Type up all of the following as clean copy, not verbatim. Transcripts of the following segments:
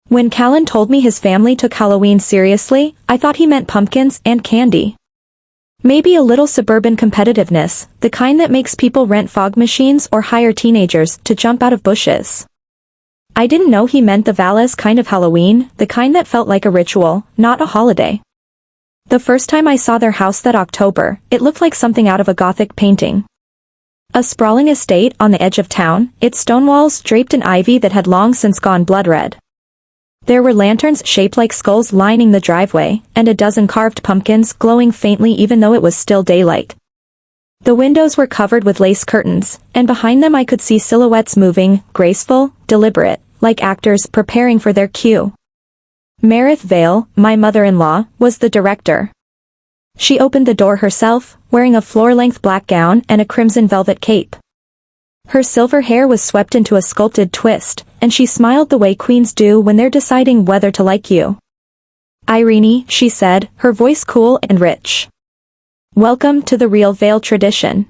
When Callan told me his family took Halloween seriously, I thought he meant pumpkins and candy. Maybe a little suburban competitiveness, the kind that makes people rent fog machines or hire teenagers to jump out of bushes. I didn't know he meant the Valles kind of Halloween, the kind that felt like a ritual, not a holiday. The first time I saw their house that October, it looked like something out of a Gothic painting. A sprawling estate on the edge of town, its stone walls draped in ivy that had long since gone blood-red. There were lanterns shaped like skulls lining the driveway, and a dozen carved pumpkins glowing faintly even though it was still daylight. The windows were covered with lace curtains, and behind them I could see silhouettes moving, graceful, deliberate, like actors preparing for their cue. Meredith Vale, my mother-in-law, was the director. She opened the door herself, wearing a floor-length black gown and a crimson velvet cape. Her silver hair was swept into a sculpted twist, and she smiled the way queens do when they're deciding whether to like you. "Eirene," she said, her voice cool and rich. "Welcome to the real Vale tradition."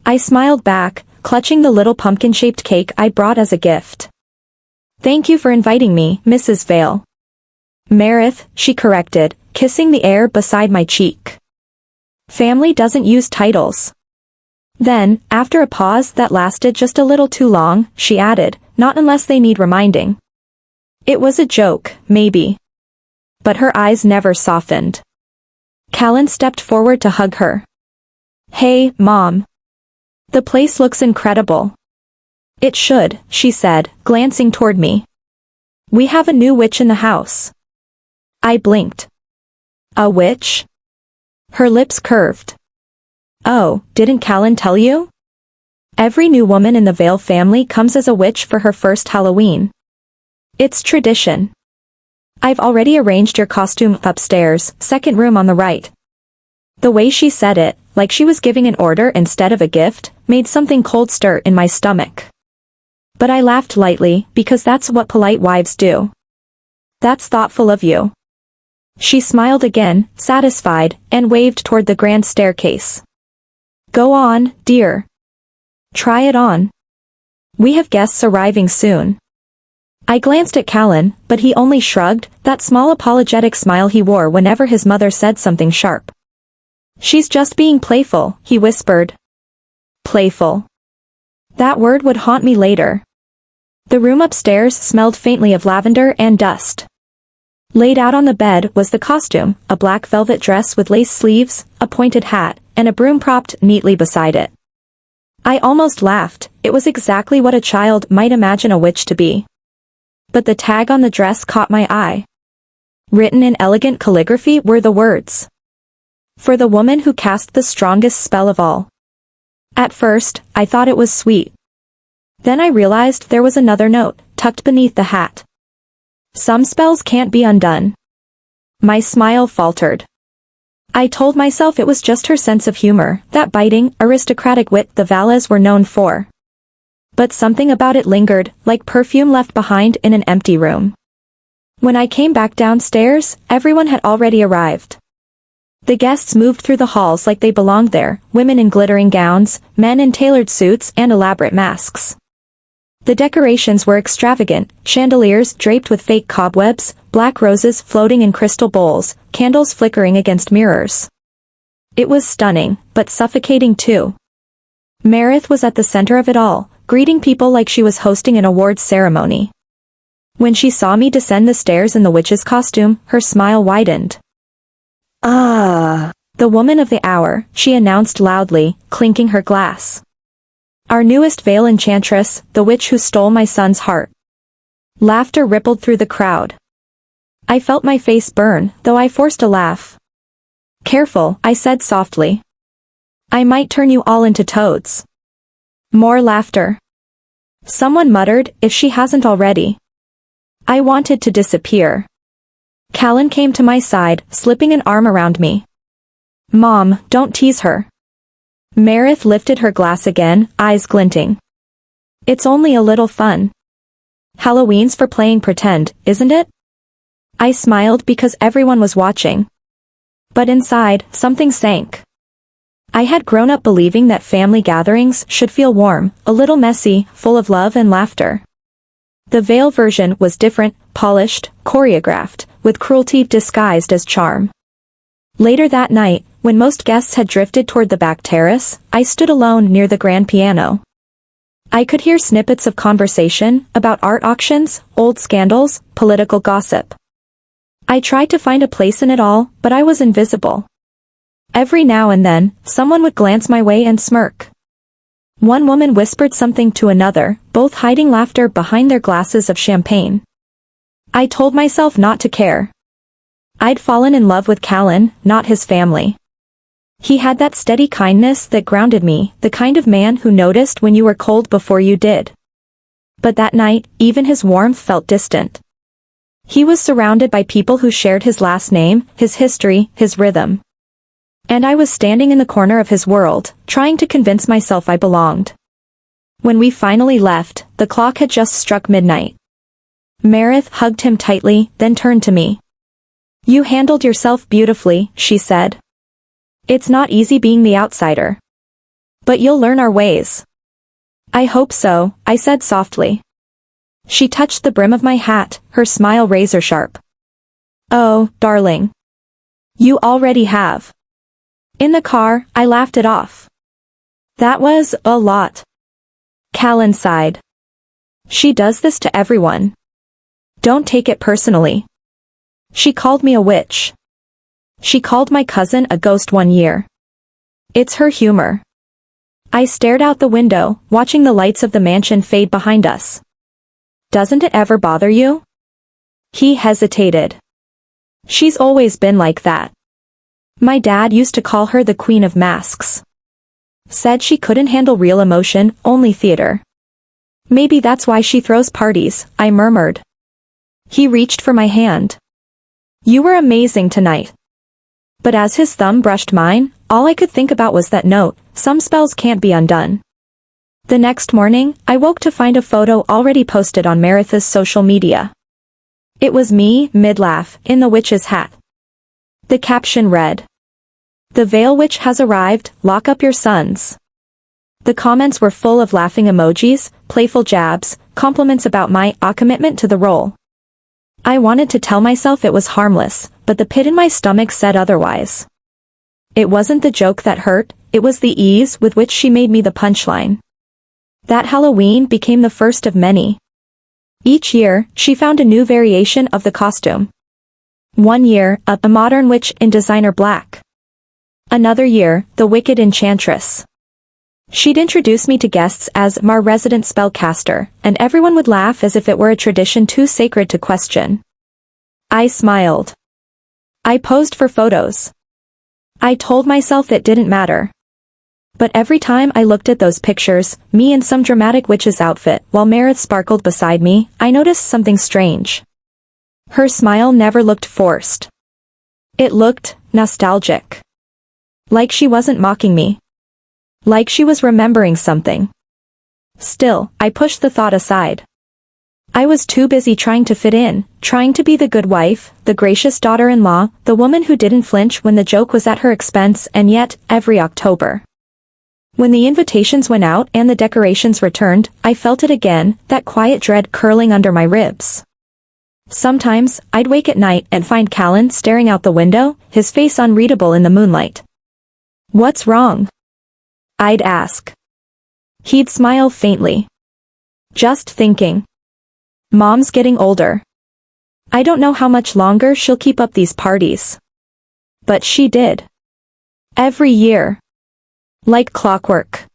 I smiled back, clutching the little pumpkin-shaped cake I brought as a gift. "Thank you for inviting me, Mrs. Vale." "Meredith," she corrected, kissing the air beside my cheek. "Family doesn't use titles." Then, after a pause that lasted just a little too long, she added, "Not unless they need reminding." It was a joke, maybe. But her eyes never softened. Callan stepped forward to hug her. "Hey, Mom. The place looks incredible." "It should," she said, glancing toward me. "We have a new witch in the house." I blinked. "A witch?" Her lips curved. "Oh, didn't Callan tell you? Every new woman in the Vale family comes as a witch for her first Halloween. It's tradition. I've already arranged your costume upstairs, second room on the right." The way she said it, like she was giving an order instead of a gift, made something cold stir in my stomach. But I laughed lightly, because that's what polite wives do. "That's thoughtful of you." She smiled again, satisfied, and waved toward the grand staircase. "Go on, dear. Try it on. We have guests arriving soon." I glanced at Callan, but he only shrugged, that small apologetic smile he wore whenever his mother said something sharp. "She's just being playful," he whispered. Playful. That word would haunt me later. The room upstairs smelled faintly of lavender and dust. Laid out on the bed was the costume, a black velvet dress with lace sleeves, a pointed hat, and a broom propped neatly beside it. I almost laughed, it was exactly what a child might imagine a witch to be. But the tag on the dress caught my eye. Written in elegant calligraphy were the words, "For the woman who cast the strongest spell of all." At first, I thought it was sweet. Then I realized there was another note, tucked beneath the hat. "Some spells can't be undone." My smile faltered. I told myself it was just her sense of humor, that biting, aristocratic wit the Valles were known for. But something about it lingered, like perfume left behind in an empty room. When I came back downstairs, everyone had already arrived. The guests moved through the halls like they belonged there, women in glittering gowns, men in tailored suits and elaborate masks. The decorations were extravagant, chandeliers draped with fake cobwebs, black roses floating in crystal bowls, candles flickering against mirrors. It was stunning, but suffocating too. Meredith was at the center of it all, greeting people like she was hosting an awards ceremony. When she saw me descend the stairs in the witch's costume, her smile widened. "Ah, the woman of the hour," she announced loudly, clinking her glass. "Our newest Vale enchantress, the witch who stole my son's heart." Laughter rippled through the crowd. I felt my face burn, though I forced a laugh. "Careful," I said softly. "I might turn you all into toads." More laughter. Someone muttered, "If she hasn't already." I wanted to disappear. Callan came to my side, slipping an arm around me. "Mom, don't tease her." Meredith lifted her glass again, eyes glinting. "It's only a little fun. Halloween's for playing pretend, isn't it?" I smiled because everyone was watching. But inside, something sank. I had grown up believing that family gatherings should feel warm, a little messy, full of love and laughter. The veil version was different, polished, choreographed, with cruelty disguised as charm. Later that night, when most guests had drifted toward the back terrace, I stood alone near the grand piano. I could hear snippets of conversation about art auctions, old scandals, political gossip. I tried to find a place in it all, but I was invisible. Every now and then, someone would glance my way and smirk. One woman whispered something to another, both hiding laughter behind their glasses of champagne. I told myself not to care. I'd fallen in love with Callan, not his family. He had that steady kindness that grounded me, the kind of man who noticed when you were cold before you did. But that night, even his warmth felt distant. He was surrounded by people who shared his last name, his history, his rhythm. And I was standing in the corner of his world, trying to convince myself I belonged. When we finally left, the clock had just struck midnight. Meredith hugged him tightly, then turned to me. "You handled yourself beautifully," she said. "It's not easy being the outsider. But you'll learn our ways." "I hope so," I said softly. She touched the brim of my hat, her smile razor-sharp. "Oh, darling. You already have." In the car, I laughed it off. "That was a lot." Callan sighed. "She does this to everyone. Don't take it personally. She called me a witch. She called my cousin a ghost one year. It's her humor." I stared out the window, watching the lights of the mansion fade behind us. "Doesn't it ever bother you?" He hesitated. "She's always been like that. My dad used to call her the Queen of Masks. Said she couldn't handle real emotion, only theater. Maybe that's why she throws parties," I murmured. He reached for my hand. "You were amazing tonight." But as his thumb brushed mine, all I could think about was that note, "Some spells can't be undone." The next morning, I woke to find a photo already posted on Meredith's social media. It was me, mid-laugh, in the witch's hat. The caption read, "The Veil Witch has arrived, lock up your sons." The comments were full of laughing emojis, playful jabs, compliments about my commitment to the role. I wanted to tell myself it was harmless, but the pit in my stomach said otherwise. It wasn't the joke that hurt, it was the ease with which she made me the punchline. That Halloween became the first of many. Each year, she found a new variation of the costume. One year, a modern witch in designer black. Another year, the wicked enchantress. She'd introduce me to guests as my resident spellcaster, and everyone would laugh as if it were a tradition too sacred to question. I smiled. I posed for photos. I told myself it didn't matter. But every time I looked at those pictures, me in some dramatic witch's outfit while Meredith sparkled beside me, I noticed something strange. Her smile never looked forced. It looked nostalgic. Like she wasn't mocking me. Like she was remembering something. Still, I pushed the thought aside. I was too busy trying to fit in, trying to be the good wife, the gracious daughter-in-law, the woman who didn't flinch when the joke was at her expense, and yet, every October, when the invitations went out and the decorations returned, I felt it again, that quiet dread curling under my ribs. Sometimes, I'd wake at night and find Callan staring out the window, his face unreadable in the moonlight. "What's wrong?" I'd ask. He'd smile faintly. "Just thinking. Mom's getting older. I don't know how much longer she'll keep up these parties." But she did. Every year. Like clockwork.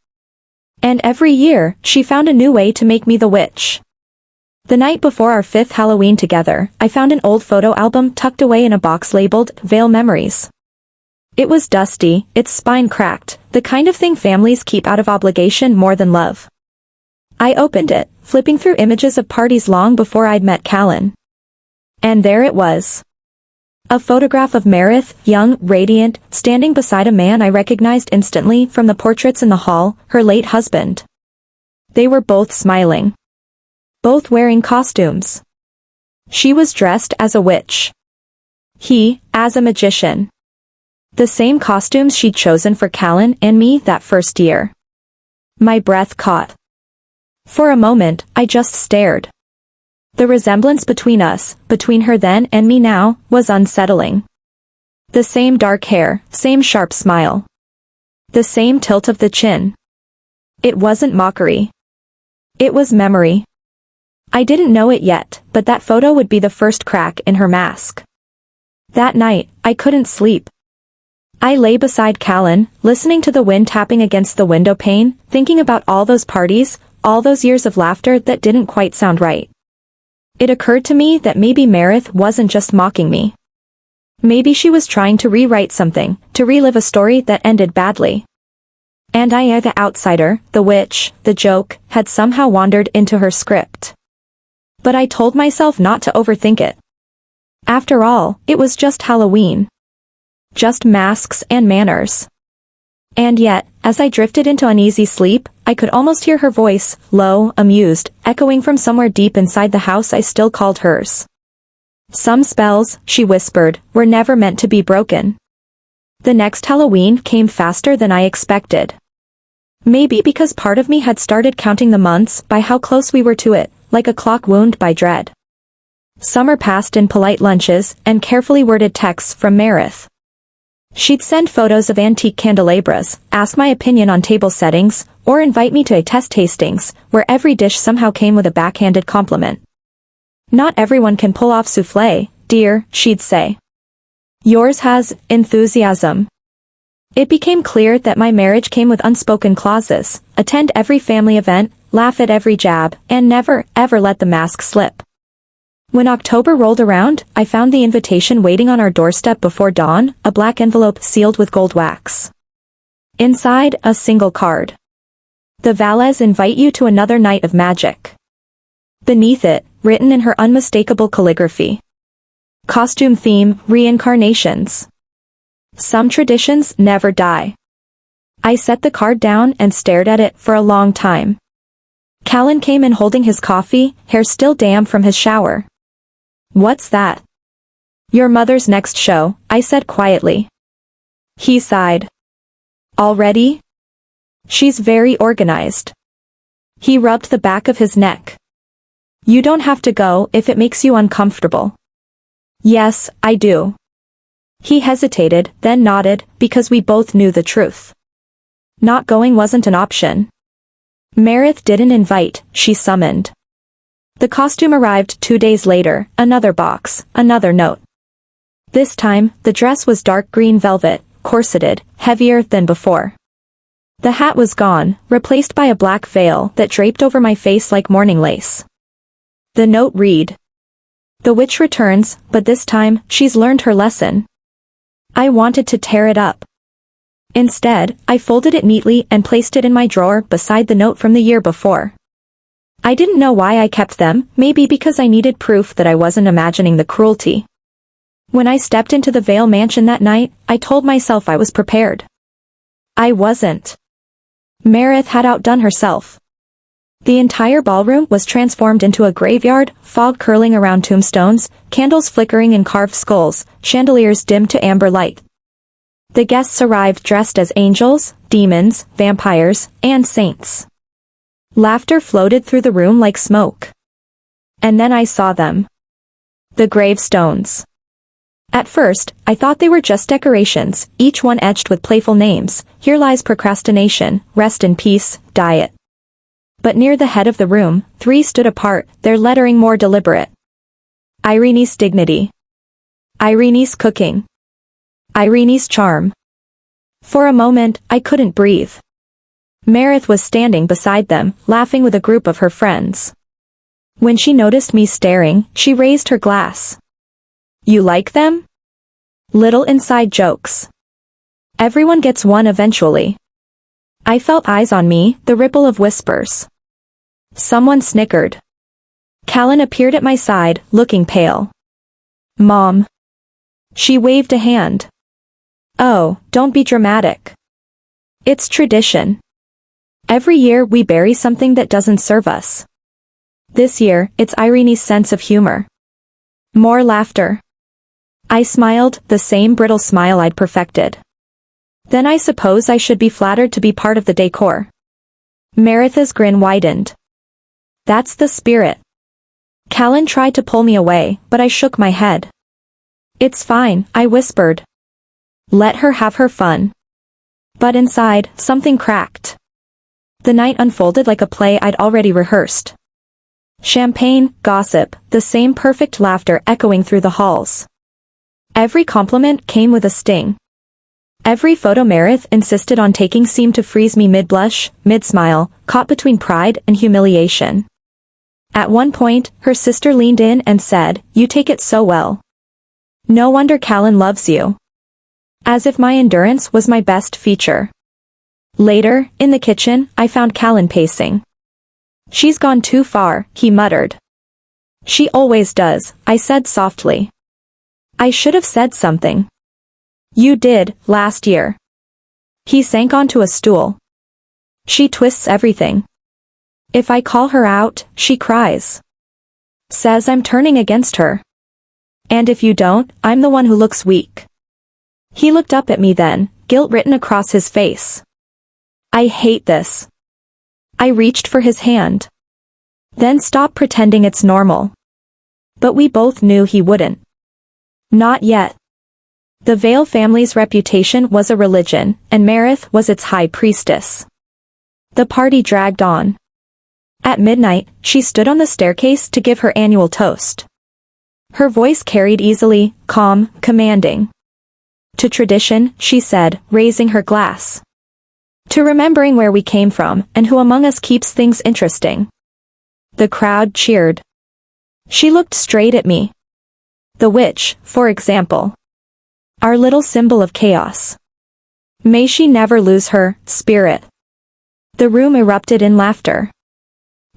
And every year, she found a new way to make me the witch. The night before our 5th Halloween together, I found an old photo album tucked away in a box labeled Veil Memories. It was dusty, its spine cracked, the kind of thing families keep out of obligation more than love. I opened it, flipping through images of parties long before I'd met Callan. And there it was. A photograph of Meredith, young, radiant, standing beside a man I recognized instantly from the portraits in the hall, her late husband. They were both smiling. Both wearing costumes. She was dressed as a witch. He, as a magician. The same costumes she'd chosen for Callan and me that first year. My breath caught. For a moment, I just stared. The resemblance between us, between her then and me now, was unsettling. The same dark hair, same sharp smile. The same tilt of the chin. It wasn't mockery. It was memory. I didn't know it yet, but that photo would be the first crack in her mask. That night, I couldn't sleep. I lay beside Callan, listening to the wind tapping against the window pane, thinking about all those parties, all those years of laughter that didn't quite sound right. It occurred to me that maybe Meredith wasn't just mocking me. Maybe she was trying to rewrite something, to relive a story that ended badly. And I, the outsider, the witch, the joke, had somehow wandered into her script. But I told myself not to overthink it. After all, it was just Halloween. Just masks and manners. And yet, as I drifted into uneasy sleep, I could almost hear her voice, low, amused, echoing from somewhere deep inside the house I still called hers. Some spells, she whispered, were never meant to be broken. The next Halloween came faster than I expected. Maybe because part of me had started counting the months by how close we were to it, like a clock wound by dread. Summer passed in polite lunches and carefully worded texts from Meredith. She'd send photos of antique candelabras, ask my opinion on table settings, or invite me to a test tastings, where every dish somehow came with a backhanded compliment. Not everyone can pull off soufflé, dear, she'd say. Yours has enthusiasm. It became clear that my marriage came with unspoken clauses: attend every family event, laugh at every jab, and never, ever let the mask slip. When October rolled around, I found the invitation waiting on our doorstep before dawn, a black envelope sealed with gold wax. Inside, a single card. The Valles invite you to another night of magic. Beneath it, written in her unmistakable calligraphy. Costume theme, reincarnations. Some traditions never die. I set the card down and stared at it for a long time. Callan came in holding his coffee, hair still damp from his shower. What's that? Your mother's next show, I said quietly. He sighed. Already? She's very organized. He rubbed the back of his neck. You don't have to go if it makes you uncomfortable. Yes, I do. He hesitated, then nodded, because we both knew the truth. Not going wasn't an option. Meredith didn't invite, she summoned. The costume arrived 2 days later, another box, another note. This time, the dress was dark green velvet, corseted, heavier than before. The hat was gone, replaced by a black veil that draped over my face like mourning lace. The note read: The witch returns, but this time, she's learned her lesson. I wanted to tear it up. Instead, I folded it neatly and placed it in my drawer beside the note from the year before. I didn't know why I kept them, maybe because I needed proof that I wasn't imagining the cruelty. When I stepped into the Vale mansion that night, I told myself I was prepared. I wasn't. Meredith had outdone herself. The entire ballroom was transformed into a graveyard, fog curling around tombstones, candles flickering in carved skulls, chandeliers dimmed to amber light. The guests arrived dressed as angels, demons, vampires, and saints. Laughter floated through the room like smoke. And then I saw them. The gravestones. At first, I thought they were just decorations, each one etched with playful names: Here lies procrastination, rest in peace, diet. But near the head of the room, 3 stood apart, their lettering more deliberate. Eirene's dignity. Eirene's cooking. Eirene's charm. For a moment, I couldn't breathe. Meredith was standing beside them, laughing with a group of her friends. When she noticed me staring, she raised her glass. You like them? Little inside jokes. Everyone gets one eventually. I felt eyes on me, the ripple of whispers. Someone snickered. Callan appeared at my side, looking pale. Mom. She waved a hand. Oh, don't be dramatic. It's tradition. Every year we bury something that doesn't serve us. This year, it's Eirene's sense of humor. More laughter. I smiled, the same brittle smile I'd perfected. Then I suppose I should be flattered to be part of the decor. Meredith's grin widened. That's the spirit. Callan tried to pull me away, but I shook my head. It's fine, I whispered. Let her have her fun. But inside, something cracked. The night unfolded like a play I'd already rehearsed. Champagne, gossip, the same perfect laughter echoing through the halls. Every compliment came with a sting. Every photo Meredith insisted on taking seemed to freeze me mid-blush, mid-smile, caught between pride and humiliation. At one point, her sister leaned in and said, "You take it so well. No wonder Callan loves you." As if my endurance was my best feature. Later, in the kitchen, I found Callan pacing. "She's gone too far," he muttered. "She always does," I said softly. I should have said something. "You did, last year." He sank onto a stool. "She twists everything. If I call her out, she cries. Says I'm turning against her. And if you don't, I'm the one who looks weak." He looked up at me then, guilt written across his face. "I hate this." I reached for his hand. "Then stop pretending it's normal." But we both knew he wouldn't. Not yet. The Vale family's reputation was a religion, and Meredith was its high priestess. The party dragged on. At midnight, she stood on the staircase to give her annual toast. Her voice carried easily, calm, commanding. "To tradition," she said, raising her glass. "To remembering where we came from, and who among us keeps things interesting." The crowd cheered. She looked straight at me. "The witch, for example. Our little symbol of chaos. May she never lose her spirit." The room erupted in laughter.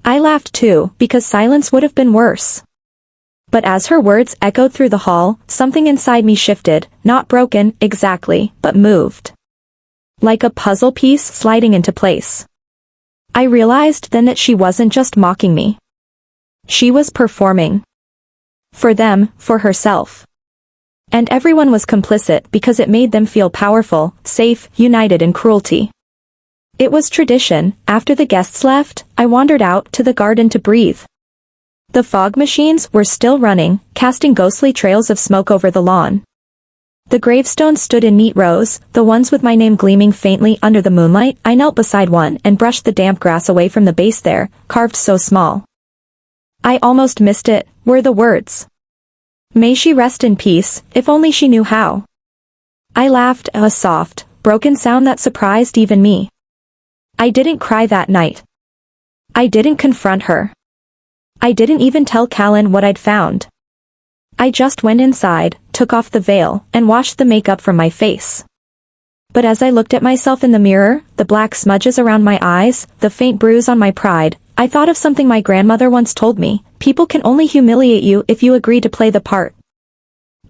I laughed too, because silence would have been worse. But as her words echoed through the hall, something inside me shifted, not broken, exactly, but moved. Like a puzzle piece sliding into place. I realized then that she wasn't just mocking me. She was performing. For them, for herself. And everyone was complicit because it made them feel powerful, safe, united in cruelty. It was tradition. After the guests left, I wandered out to the garden to breathe. The fog machines were still running, casting ghostly trails of smoke over the lawn. The gravestones stood in neat rows, the ones with my name gleaming faintly under the moonlight. I knelt beside one and brushed the damp grass away from the base there, carved so small. "I almost missed it," were the words. "May she rest in peace, if only she knew how." I laughed, a soft, broken sound that surprised even me. I didn't cry that night. I didn't confront her. I didn't even tell Callan what I'd found. I just went inside, took off the veil, and washed the makeup from my face. But as I looked at myself in the mirror, the black smudges around my eyes, the faint bruise on my pride, I thought of something my grandmother once told me: people can only humiliate you if you agree to play the part.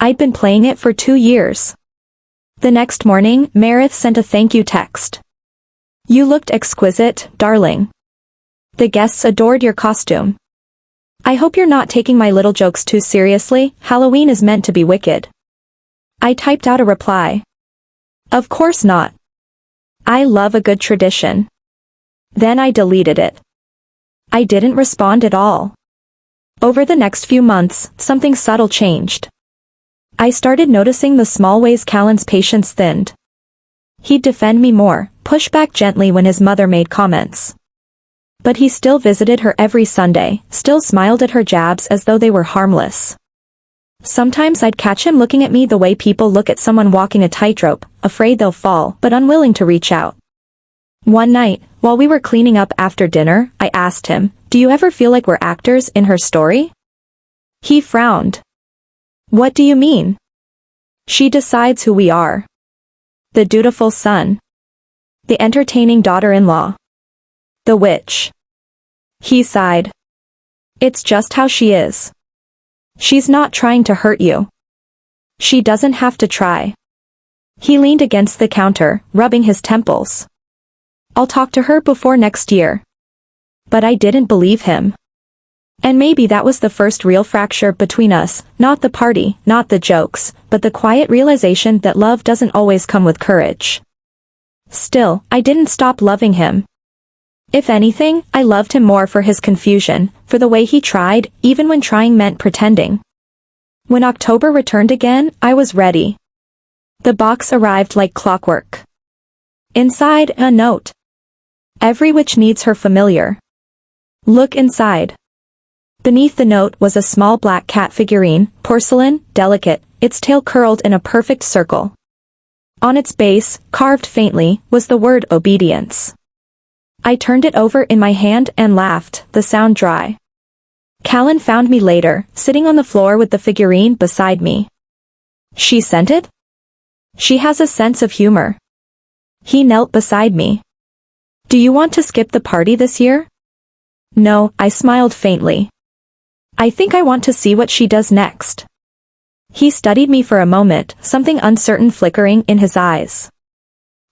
I'd been playing it for 2 years. The next morning, Meredith sent a thank you text. "You looked exquisite, darling. The guests adored your costume. I hope you're not taking my little jokes too seriously. Halloween is meant to be wicked." I typed out a reply. "Of course not. I love a good tradition." Then I deleted it. I didn't respond at all. Over the next few months, something subtle changed. I started noticing the small ways Callan's patience thinned. He'd defend me more, push back gently when his mother made comments. But he still visited her every Sunday, still smiled at her jabs as though they were harmless. Sometimes I'd catch him looking at me the way people look at someone walking a tightrope, afraid they'll fall but unwilling to reach out. One night, while we were cleaning up after dinner, I asked him, "Do you ever feel like we're actors in her story?" He frowned. "What do you mean?" "She decides who we are. The dutiful son. The entertaining daughter-in-law. The witch." He sighed. "It's just how she is. She's not trying to hurt you. She doesn't have to try." He leaned against the counter, rubbing his temples. "I'll talk to her before next year." But I didn't believe him. And maybe that was the first real fracture between us, not the party, not the jokes, but the quiet realization that love doesn't always come with courage. Still, I didn't stop loving him. If anything, I loved him more for his confusion, for the way he tried, even when trying meant pretending. When October returned again, I was ready. The box arrived like clockwork. Inside, a note. Every witch needs her familiar. Look inside. Beneath the note was a small black cat figurine, porcelain, delicate, its tail curled in a perfect circle. On its base, carved faintly, was the word obedience. I turned it over in my hand and laughed, the sound dry. Callan found me later, sitting on the floor with the figurine beside me. She sent it? She has a sense of humor. He knelt beside me. Do you want to skip the party this year? No, I smiled faintly. I think I want to see what she does next. He studied me for a moment, something uncertain flickering in his eyes.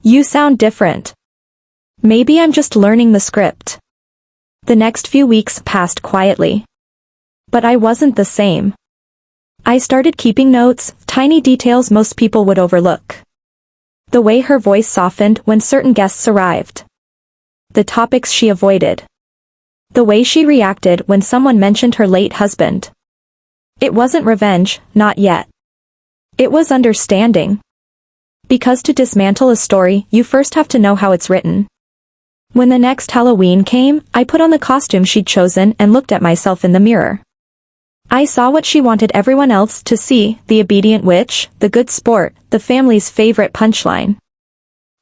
You sound different. Maybe I'm just learning the script. The next few weeks passed quietly. But I wasn't the same. I started keeping notes, tiny details most people would overlook. The way her voice softened when certain guests arrived. The topics she avoided. The way she reacted when someone mentioned her late husband. It wasn't revenge, not yet. It was understanding. Because to dismantle a story, you first have to know how it's written. When the next Halloween came, I put on the costume she'd chosen and looked at myself in the mirror. I saw what she wanted everyone else to see, the obedient witch, the good sport, the family's favorite punchline.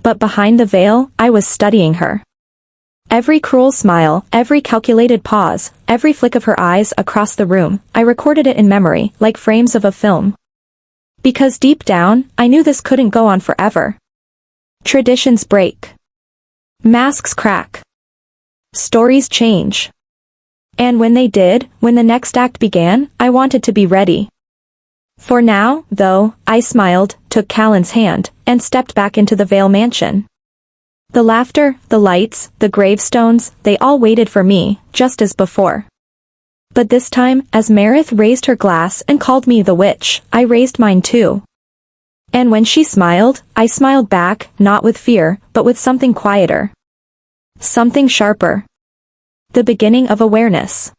But behind the veil, I was studying her. Every cruel smile, every calculated pause, every flick of her eyes across the room, I recorded it in memory, like frames of a film. Because deep down, I knew this couldn't go on forever. Traditions break. Masks crack. Stories change. And when they did, when the next act began, I wanted to be ready. For now, though, I smiled, took Callan's hand, and stepped back into the Vale mansion. The laughter, the lights, the gravestones, they all waited for me, just as before. But this time, as Meredith raised her glass and called me the witch, I raised mine too. And when she smiled, I smiled back, not with fear, but with something quieter. Something sharper. The beginning of awareness.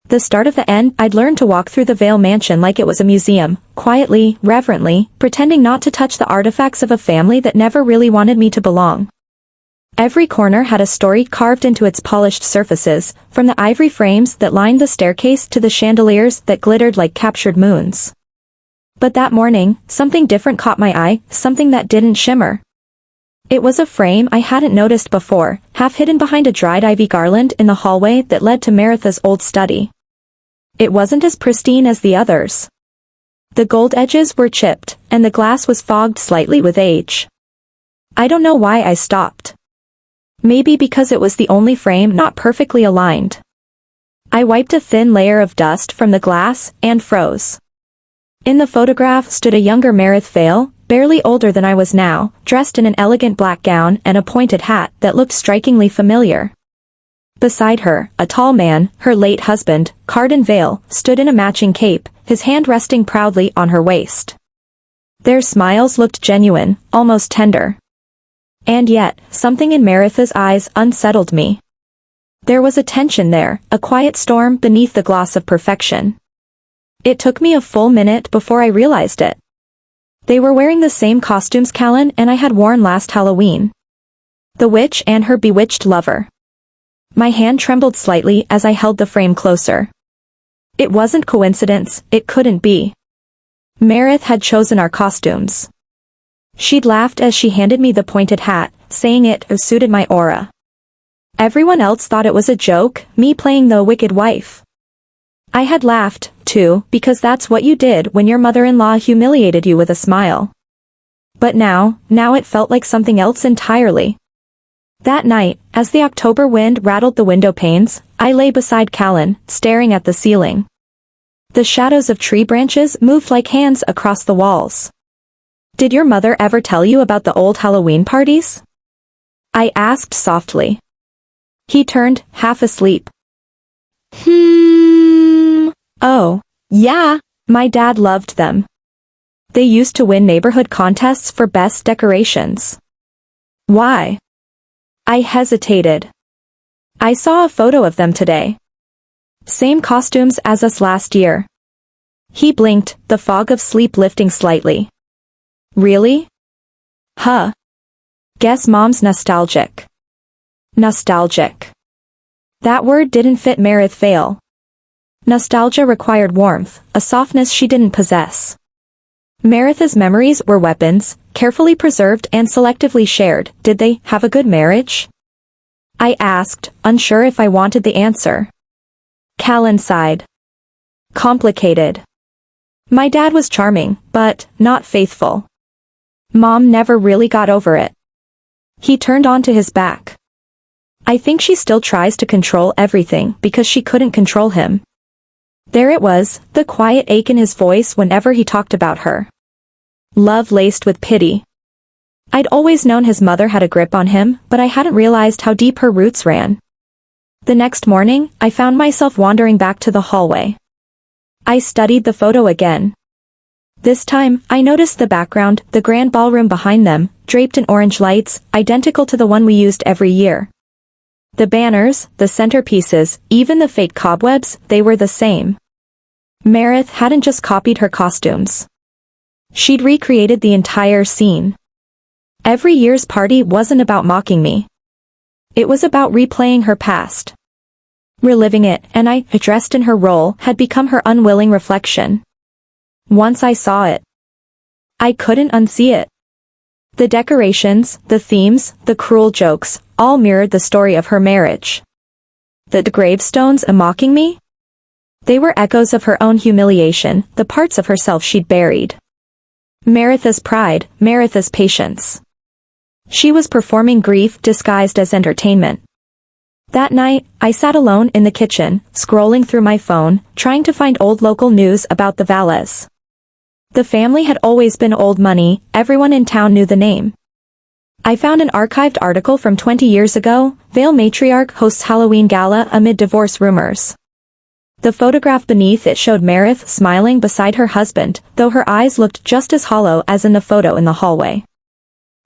The start of the end. I'd learned to walk through the Vale mansion like it was a museum, quietly, reverently, pretending not to touch the artifacts of a family that never really wanted me to belong. Every corner had a story carved into its polished surfaces, from the ivory frames that lined the staircase to the chandeliers that glittered like captured moons. But that morning, something different caught my eye, something that didn't shimmer. It was a frame I hadn't noticed before, half hidden behind a dried ivy garland in the hallway that led to Meredith's old study. It wasn't as pristine as the others. The gold edges were chipped, and the glass was fogged slightly with age. I don't know why I stopped. Maybe because it was the only frame not perfectly aligned. I wiped a thin layer of dust from the glass, and froze. In the photograph stood a younger Meredith Vale, barely older than I was now, dressed in an elegant black gown and a pointed hat that looked strikingly familiar. Beside her, a tall man, her late husband, Carden Vale, stood in a matching cape, his hand resting proudly on her waist. Their smiles looked genuine, almost tender. And yet, something in Meredith's eyes unsettled me. There was a tension there, a quiet storm beneath the gloss of perfection. It took me a full minute before I realized it. They were wearing the same costumes Callan and I had worn last Halloween. The witch and her bewitched lover. My hand trembled slightly as I held the frame closer. It wasn't coincidence, it couldn't be. Meredith had chosen our costumes. She'd laughed as she handed me the pointed hat, saying it suited my aura. Everyone else thought it was a joke, me playing the wicked wife. I had laughed, too, because that's what you did when your mother-in-law humiliated you with a smile. But now it felt like something else entirely. That night, as the October wind rattled the window panes, I lay beside Callan, staring at the ceiling. The shadows of tree branches moved like hands across the walls. Did your mother ever tell you about the old Halloween parties? I asked softly. He turned, half asleep. Oh, yeah, my dad loved them. They used to win neighborhood contests for best decorations. Why? I hesitated. I saw a photo of them today. Same costumes as us last year. He blinked, the fog of sleep lifting slightly. Really? Huh. Guess mom's nostalgic. Nostalgic. That word didn't fit Meredith Vale. Nostalgia required warmth, a softness she didn't possess. Meredith's memories were weapons, carefully preserved and selectively shared. Did they have a good marriage? I asked, unsure if I wanted the answer. Callan sighed. Complicated. My dad was charming, but not faithful. Mom never really got over it. He turned onto his back. I think she still tries to control everything because she couldn't control him. There it was, the quiet ache in his voice whenever he talked about her. Love laced with pity. I'd always known his mother had a grip on him, but I hadn't realized how deep her roots ran. The next morning, I found myself wandering back to the hallway. I studied the photo again. This time, I noticed the background, the grand ballroom behind them, draped in orange lights, identical to the one we used every year. The banners, the centerpieces, even the fake cobwebs, they were the same. Meredith hadn't just copied her costumes. She'd recreated the entire scene. Every year's party wasn't about mocking me. It was about replaying her past. Reliving it, and I, dressed in her role, had become her unwilling reflection. Once I saw it, I couldn't unsee it. The decorations, the themes, the cruel jokes, all mirrored the story of her marriage. The gravestones mocking me? They were echoes of her own humiliation, the parts of herself she'd buried. Meredith's pride, Meredith's patience. She was performing grief disguised as entertainment. That night, I sat alone in the kitchen, scrolling through my phone, trying to find old local news about the Valles. The family had always been old money, everyone in town knew the name. I found an archived article from 20 years ago, Vale matriarch hosts Halloween gala amid divorce rumors. The photograph beneath it showed Meredith smiling beside her husband, though her eyes looked just as hollow as in the photo in the hallway.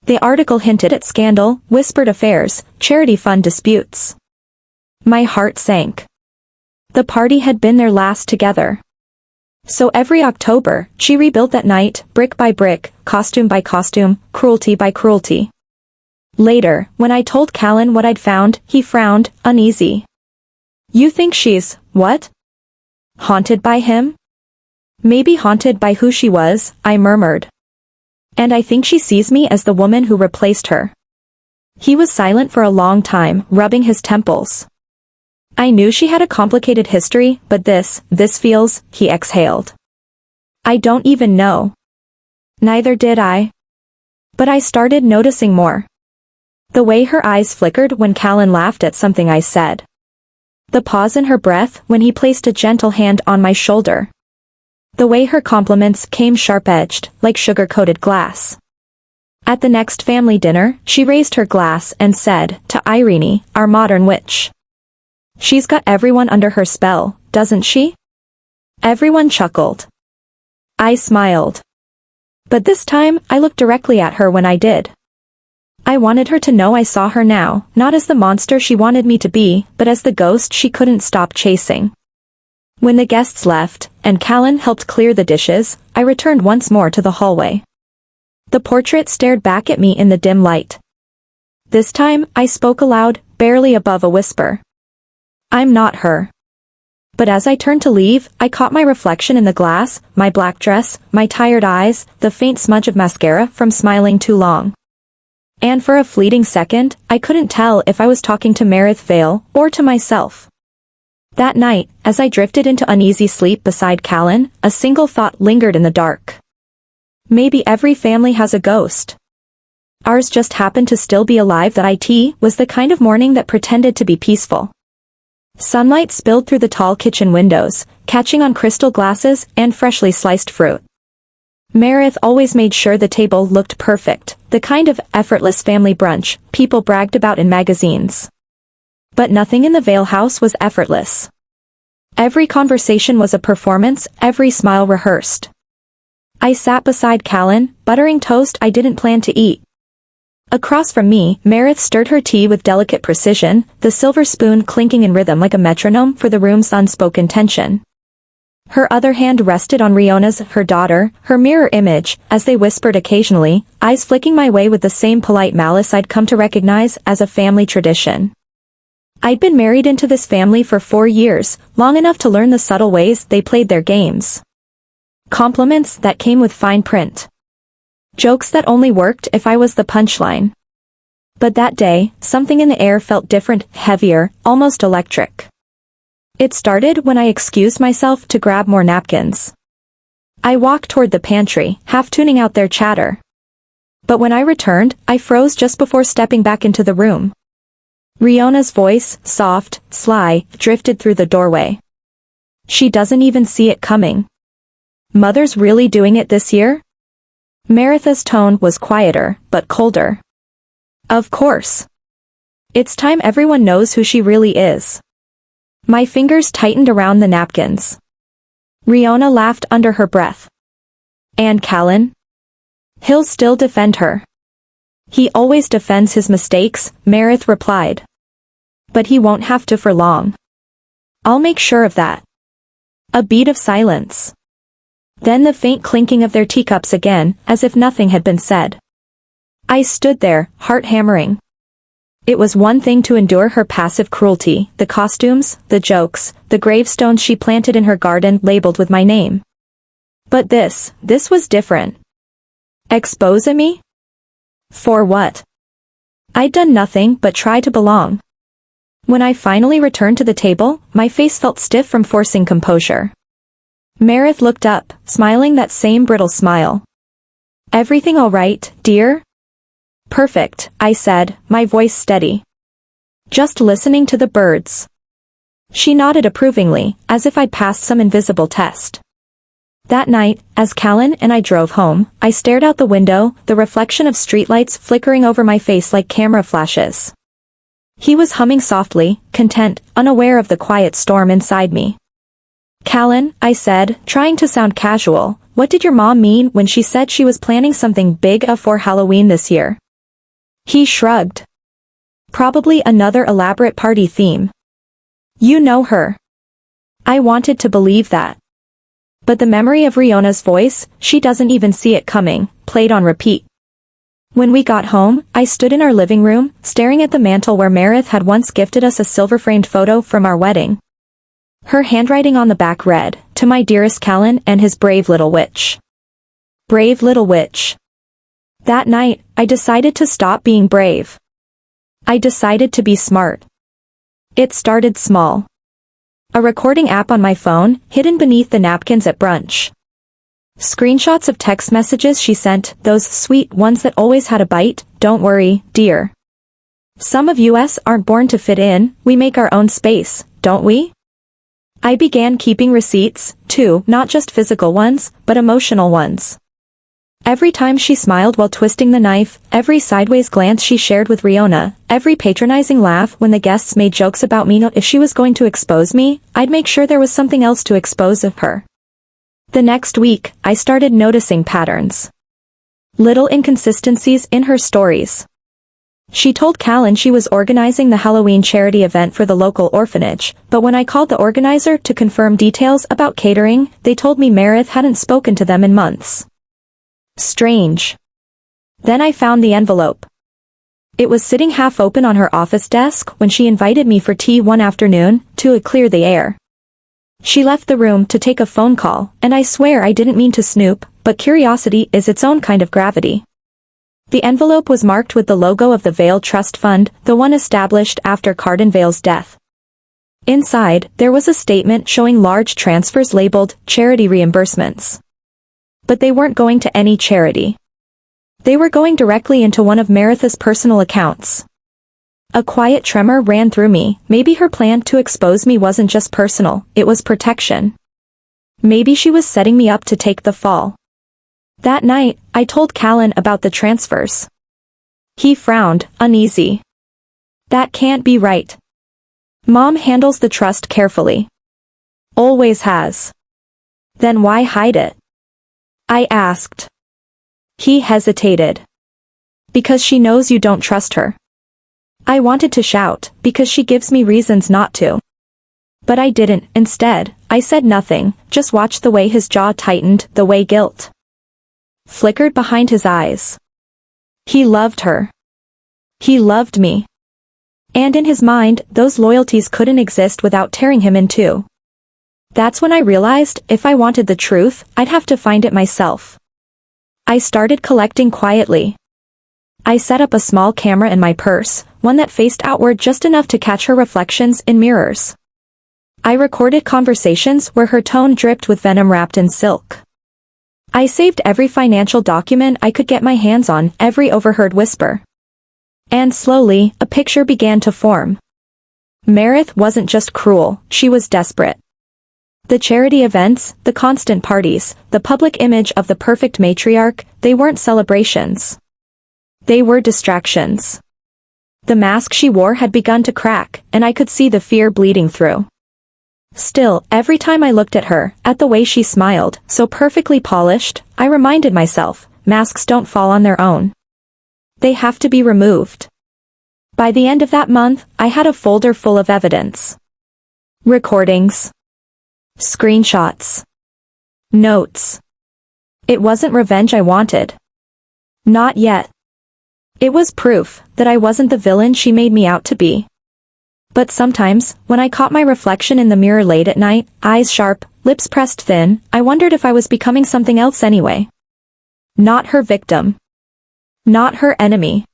The article hinted at scandal, whispered affairs, charity fund disputes. My heart sank. The party had been their last together. So every October, she rebuilt that night, brick by brick, costume by costume, cruelty by cruelty. Later, when I told Callan what I'd found, he frowned, uneasy. You think she's, what? Haunted by him? Maybe haunted by who she was, I murmured. And I think she sees me as the woman who replaced her. He was silent for a long time, rubbing his temples. I knew she had a complicated history, but this feels, he exhaled. I don't even know. Neither did I. But I started noticing more. The way her eyes flickered when Callan laughed at something I said. The pause in her breath when he placed a gentle hand on my shoulder. The way her compliments came sharp-edged, like sugar-coated glass. At the next family dinner, she raised her glass and said, to Eirene, our modern witch. She's got everyone under her spell, doesn't she? Everyone chuckled. I smiled. But this time, I looked directly at her when I did. I wanted her to know I saw her now, not as the monster she wanted me to be, but as the ghost she couldn't stop chasing. When the guests left, and Callan helped clear the dishes, I returned once more to the hallway. The portrait stared back at me in the dim light. This time, I spoke aloud, barely above a whisper. I'm not her. But as I turned to leave, I caught my reflection in the glass, my black dress, my tired eyes, the faint smudge of mascara from smiling too long. And for a fleeting second, I couldn't tell if I was talking to Meredith Vale, or to myself. That night, as I drifted into uneasy sleep beside Callan, a single thought lingered in the dark. Maybe every family has a ghost. Ours just happened to still be alive. That it was the kind of morning that pretended to be peaceful. Sunlight spilled through the tall kitchen windows, catching on crystal glasses and freshly sliced fruit. Meredith always made sure the table looked perfect, the kind of effortless family brunch people bragged about in magazines. But nothing in the Vale house was effortless. Every conversation was a performance, every smile rehearsed. I sat beside Callan, buttering toast I didn't plan to eat. Across from me, Meredith stirred her tea with delicate precision, the silver spoon clinking in rhythm like a metronome for the room's unspoken tension. Her other hand rested on Riona's, her daughter, her mirror image, as they whispered occasionally, eyes flicking my way with the same polite malice I'd come to recognize as a family tradition. I'd been married into this family for 4 years, long enough to learn the subtle ways they played their games. Compliments that came with fine print. Jokes that only worked if I was the punchline. But that day, something in the air felt different, heavier, almost electric. It started when I excused myself to grab more napkins. I walked toward the pantry, half tuning out their chatter. But when I returned, I froze just before stepping back into the room. Riona's voice, soft, sly, drifted through the doorway. She doesn't even see it coming. Mother's really doing it this year? Meredith's tone was quieter, but colder. Of course. It's time everyone knows who she really is. My fingers tightened around the napkins. Riona laughed under her breath. And Callan? He'll still defend her. He always defends his mistakes, Meredith replied. But he won't have to for long. I'll make sure of that. A beat of silence. Then the faint clinking of their teacups again, as if nothing had been said. I stood there, heart hammering. It was one thing to endure her passive cruelty, the costumes, the jokes, the gravestones she planted in her garden labeled with my name. But this was different. Expose me? For what? I'd done nothing but try to belong. When I finally returned to the table, my face felt stiff from forcing composure. Meredith looked up, smiling that same brittle smile. Everything all right, dear? Perfect, I said, my voice steady. Just listening to the birds. She nodded approvingly, as if I'd passed some invisible test. That night, as Callan and I drove home, I stared out the window, the reflection of streetlights flickering over my face like camera flashes. He was humming softly, content, unaware of the quiet storm inside me. Callan, I said, trying to sound casual, what did your mom mean when she said she was planning something big for Halloween this year? He shrugged. Probably another elaborate party theme. You know her. I wanted to believe that. But the memory of Riona's voice, she doesn't even see it coming, played on repeat. When we got home, I stood in our living room, staring at the mantel where Meredith had once gifted us a silver-framed photo from our wedding. Her handwriting on the back read, "To my dearest Callan and his brave little witch." Brave little witch. That night, I decided to stop being brave. I decided to be smart. It started small. A recording app on my phone, hidden beneath the napkins at brunch. Screenshots of text messages she sent, those sweet ones that always had a bite, "Don't worry, dear. Some of us aren't born to fit in, we make our own space, don't we?" I began keeping receipts, too, not just physical ones, but emotional ones. Every time she smiled while twisting the knife, every sideways glance she shared with Riona, every patronizing laugh when the guests made jokes about me. If she was going to expose me, I'd make sure there was something else to expose of her. The next week, I started noticing patterns. Little inconsistencies in her stories. She told Callan she was organizing the Halloween charity event for the local orphanage, but when I called the organizer to confirm details about catering, they told me Meredith hadn't spoken to them in months. Strange. Then I found the envelope. It was sitting half open on her office desk when she invited me for tea one afternoon, to clear the air. She left the room to take a phone call, and I swear I didn't mean to snoop, but curiosity is its own kind of gravity. The envelope was marked with the logo of the Vale Trust Fund, the one established after Cardin Vale's death. Inside, there was a statement showing large transfers labeled charity reimbursements. But they weren't going to any charity. They were going directly into one of Meredith's personal accounts. A quiet tremor ran through me. Maybe her plan to expose me wasn't just personal, it was protection. Maybe she was setting me up to take the fall. That night, I told Callan about the transfers. He frowned, uneasy. That can't be right. Mom handles the trust carefully. Always has. Then why hide it? I asked. He hesitated. Because she knows you don't trust her. I wanted to shout, because she gives me reasons not to. But I didn't. Instead, I said nothing, just watched the way his jaw tightened, the way guilt flickered behind his eyes. He loved her. He loved me. And in his mind, those loyalties couldn't exist without tearing him in two. That's when I realized, if I wanted the truth, I'd have to find it myself. I started collecting quietly. I set up a small camera in my purse, one that faced outward just enough to catch her reflections in mirrors. I recorded conversations where her tone dripped with venom wrapped in silk. I saved every financial document I could get my hands on, every overheard whisper. And slowly, a picture began to form. Meredith wasn't just cruel, she was desperate. The charity events, the constant parties, the public image of the perfect matriarch, they weren't celebrations. They were distractions. The mask she wore had begun to crack, and I could see the fear bleeding through. Still, every time I looked at her, at the way she smiled, so perfectly polished, I reminded myself, masks don't fall on their own. They have to be removed. By the end of that month, I had a folder full of evidence. Recordings. Screenshots. Notes. It wasn't revenge I wanted. Not yet. It was proof that I wasn't the villain she made me out to be. But sometimes, when I caught my reflection in the mirror late at night, eyes sharp, lips pressed thin, I wondered if I was becoming something else anyway. Not her victim. Not her enemy.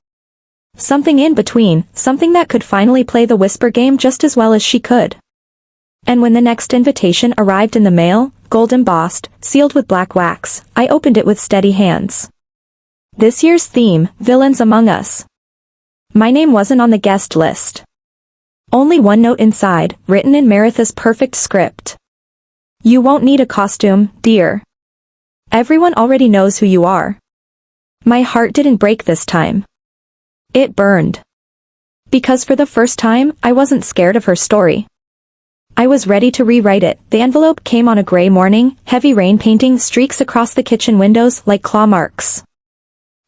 Something in between, something that could finally play the whisper game just as well as she could. And when the next invitation arrived in the mail, gold embossed, sealed with black wax, I opened it with steady hands. This year's theme, Villains Among Us. My name wasn't on the guest list. Only one note inside, written in Meredith's perfect script. You won't need a costume, dear. Everyone already knows who you are. My heart didn't break this time. It burned. Because for the first time, I wasn't scared of her story. I was ready to rewrite it. The envelope came on a gray morning, heavy rain painting streaks across the kitchen windows like claw marks.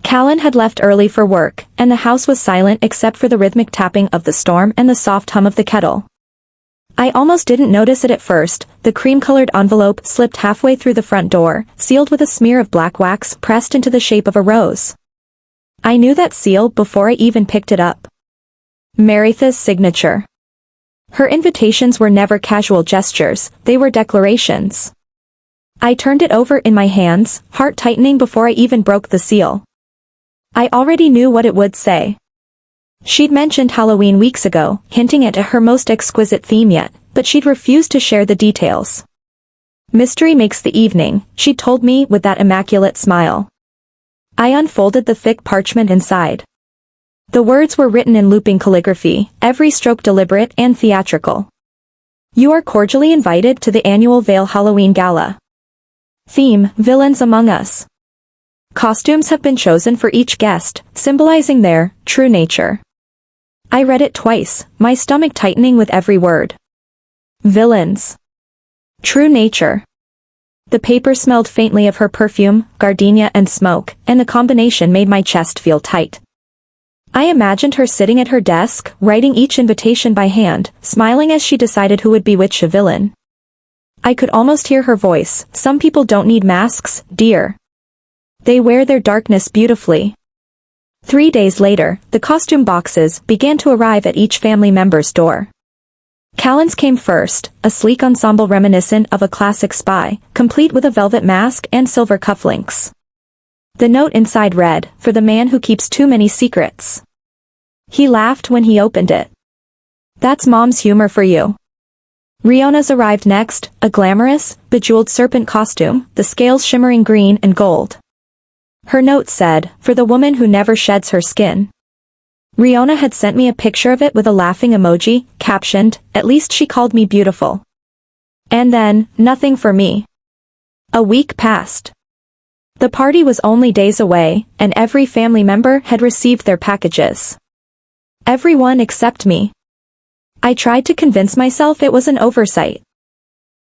Callan had left early for work, and the house was silent except for the rhythmic tapping of the storm and the soft hum of the kettle. I almost didn't notice it at first. The cream-colored envelope slipped halfway through the front door, sealed with a smear of black wax pressed into the shape of a rose. I knew that seal before I even picked it up. Meredith's signature. Her invitations were never casual gestures, they were declarations. I turned it over in my hands, heart tightening before I even broke the seal. I already knew what it would say. She'd mentioned Halloween weeks ago, hinting at her most exquisite theme yet, but she'd refused to share the details. Mystery makes the evening, she told me with that immaculate smile. I unfolded the thick parchment inside. The words were written in looping calligraphy, every stroke deliberate and theatrical. You are cordially invited to the annual Vale Halloween Gala. Theme, Villains Among Us. Costumes have been chosen for each guest, symbolizing their true nature. I read it twice, my stomach tightening with every word. Villains. True nature. The paper smelled faintly of her perfume, gardenia and smoke, and the combination made my chest feel tight. I imagined her sitting at her desk, writing each invitation by hand, smiling as she decided who would be which a villain. I could almost hear her voice, some people don't need masks, dear. They wear their darkness beautifully. 3 days later, the costume boxes began to arrive at each family member's door. Callan's came first, a sleek ensemble reminiscent of a classic spy, complete with a velvet mask and silver cufflinks. The note inside read, "For the man who keeps too many secrets." He laughed when he opened it. That's Mom's humor for you. Riona's arrived next, a glamorous, bejeweled serpent costume, the scales shimmering green and gold. Her note said, "For the woman who never sheds her skin." Riona had sent me a picture of it with a laughing emoji, captioned, "At least she called me beautiful." And then, nothing for me. A week passed. The party was only days away, and every family member had received their packages. Everyone except me. I tried to convince myself it was an oversight.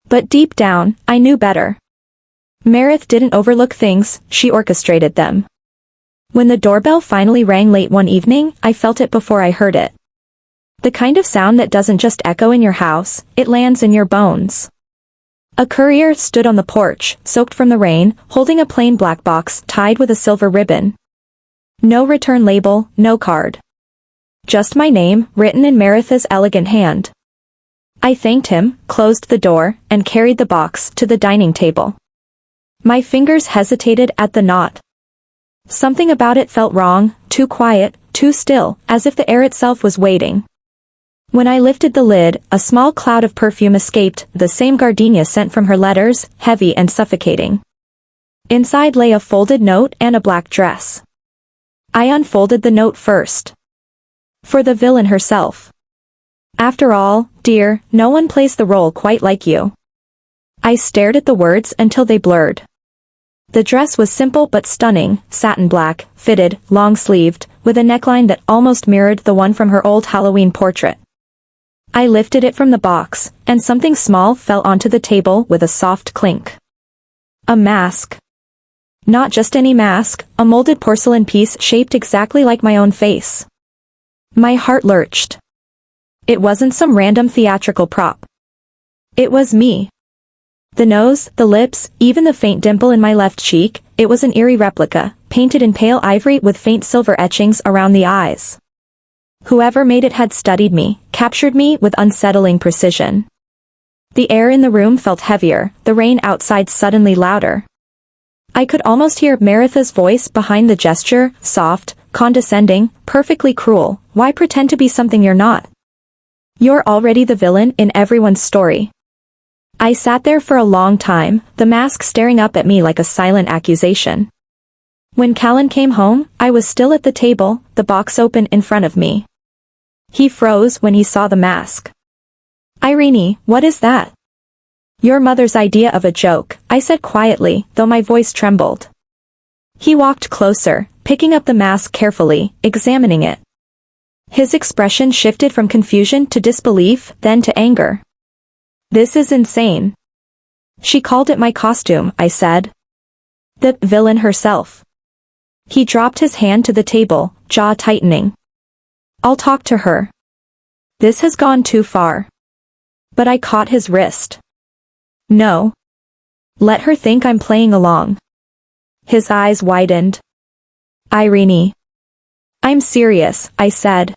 But deep down, I knew better. Meredith didn't overlook things, she orchestrated them. When the doorbell finally rang late one evening, I felt it before I heard it. The kind of sound that doesn't just echo in your house, it lands in your bones. A courier stood on the porch, soaked from the rain, holding a plain black box tied with a silver ribbon. No return label, no card. Just my name, written in Maritha's elegant hand. I thanked him, closed the door, and carried the box to the dining table. My fingers hesitated at the knot. Something about it felt wrong, too quiet, too still, as if the air itself was waiting. When I lifted the lid, a small cloud of perfume escaped, the same gardenia scent from her letters, heavy and suffocating. Inside lay a folded note and a black dress. I unfolded the note first. For the villain herself. After all, dear, no one plays the role quite like you. I stared at the words until they blurred. The dress was simple but stunning, satin black, fitted, long-sleeved, with a neckline that almost mirrored the one from her old Halloween portrait. I lifted it from the box, and something small fell onto the table with a soft clink. A mask. Not just any mask, a molded porcelain piece shaped exactly like my own face. My heart lurched. It wasn't some random theatrical prop. It was me. The nose, the lips, even the faint dimple in my left cheek, it was an eerie replica, painted in pale ivory with faint silver etchings around the eyes. Whoever made it had studied me, captured me with unsettling precision. The air in the room felt heavier, the rain outside suddenly louder. I could almost hear Maritha's voice behind the gesture, soft, condescending, perfectly cruel. Why pretend to be something you're not? You're already the villain in everyone's story. I sat there for a long time, the mask staring up at me like a silent accusation. When Callan came home, I was still at the table, the box open in front of me. He froze when he saw the mask. Eirene, what is that? Your mother's idea of a joke, I said quietly, though my voice trembled. He walked closer, picking up the mask carefully, examining it. His expression shifted from confusion to disbelief, then to anger. This is insane. She called it my costume, I said. The villain herself. He dropped his hand to the table, jaw tightening. I'll talk to her. This has gone too far. But I caught his wrist. No. Let her think I'm playing along. His eyes widened. Eirene. I'm serious, I said.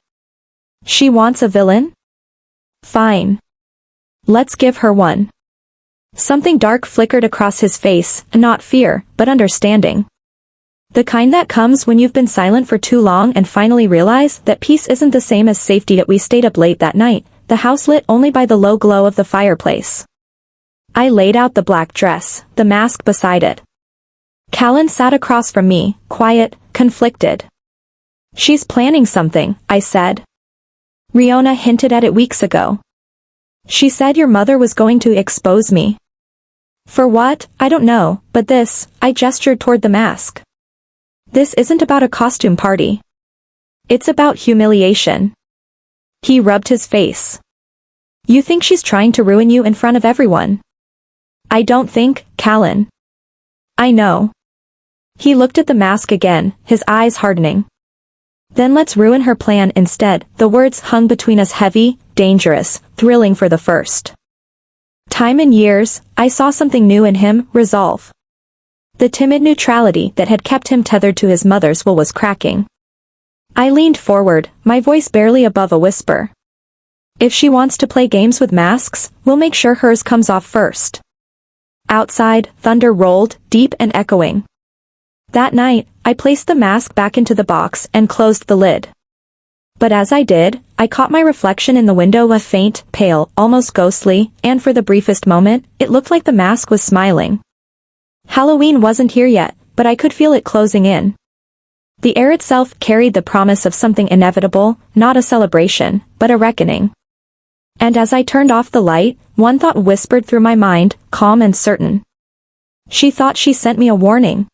She wants a villain? Fine. Let's give her one. Something dark flickered across his face, not fear, but understanding. The kind that comes when you've been silent for too long and finally realize that peace isn't the same as safety. That we stayed up late that night, the house lit only by the low glow of the fireplace. I laid out the black dress, the mask beside it. Callan sat across from me, quiet, conflicted. She's planning something, I said. Riona hinted at it weeks ago. She said your mother was going to expose me. For what, I don't know, but this, I gestured toward the mask. This isn't about a costume party. It's about humiliation. He rubbed his face. You think she's trying to ruin you in front of everyone? I don't think, Callan. I know. He looked at the mask again, his eyes hardening. Then let's ruin her plan instead. The words hung between us, heavy, dangerous, thrilling for the first time in years. I saw something new in him, resolve. The timid neutrality that had kept him tethered to his mother's will was cracking. I leaned forward, my voice barely above a whisper. If she wants to play games with masks, we'll make sure hers comes off first. Outside, thunder rolled, deep and echoing. That night, I placed the mask back into the box and closed the lid. But as I did, I caught my reflection in the window, a faint, pale, almost ghostly, and for the briefest moment, it looked like the mask was smiling. Halloween wasn't here yet, but I could feel it closing in. The air itself carried the promise of something inevitable, not a celebration, but a reckoning. And as I turned off the light, one thought whispered through my mind, calm and certain. She thought she sent me a warning.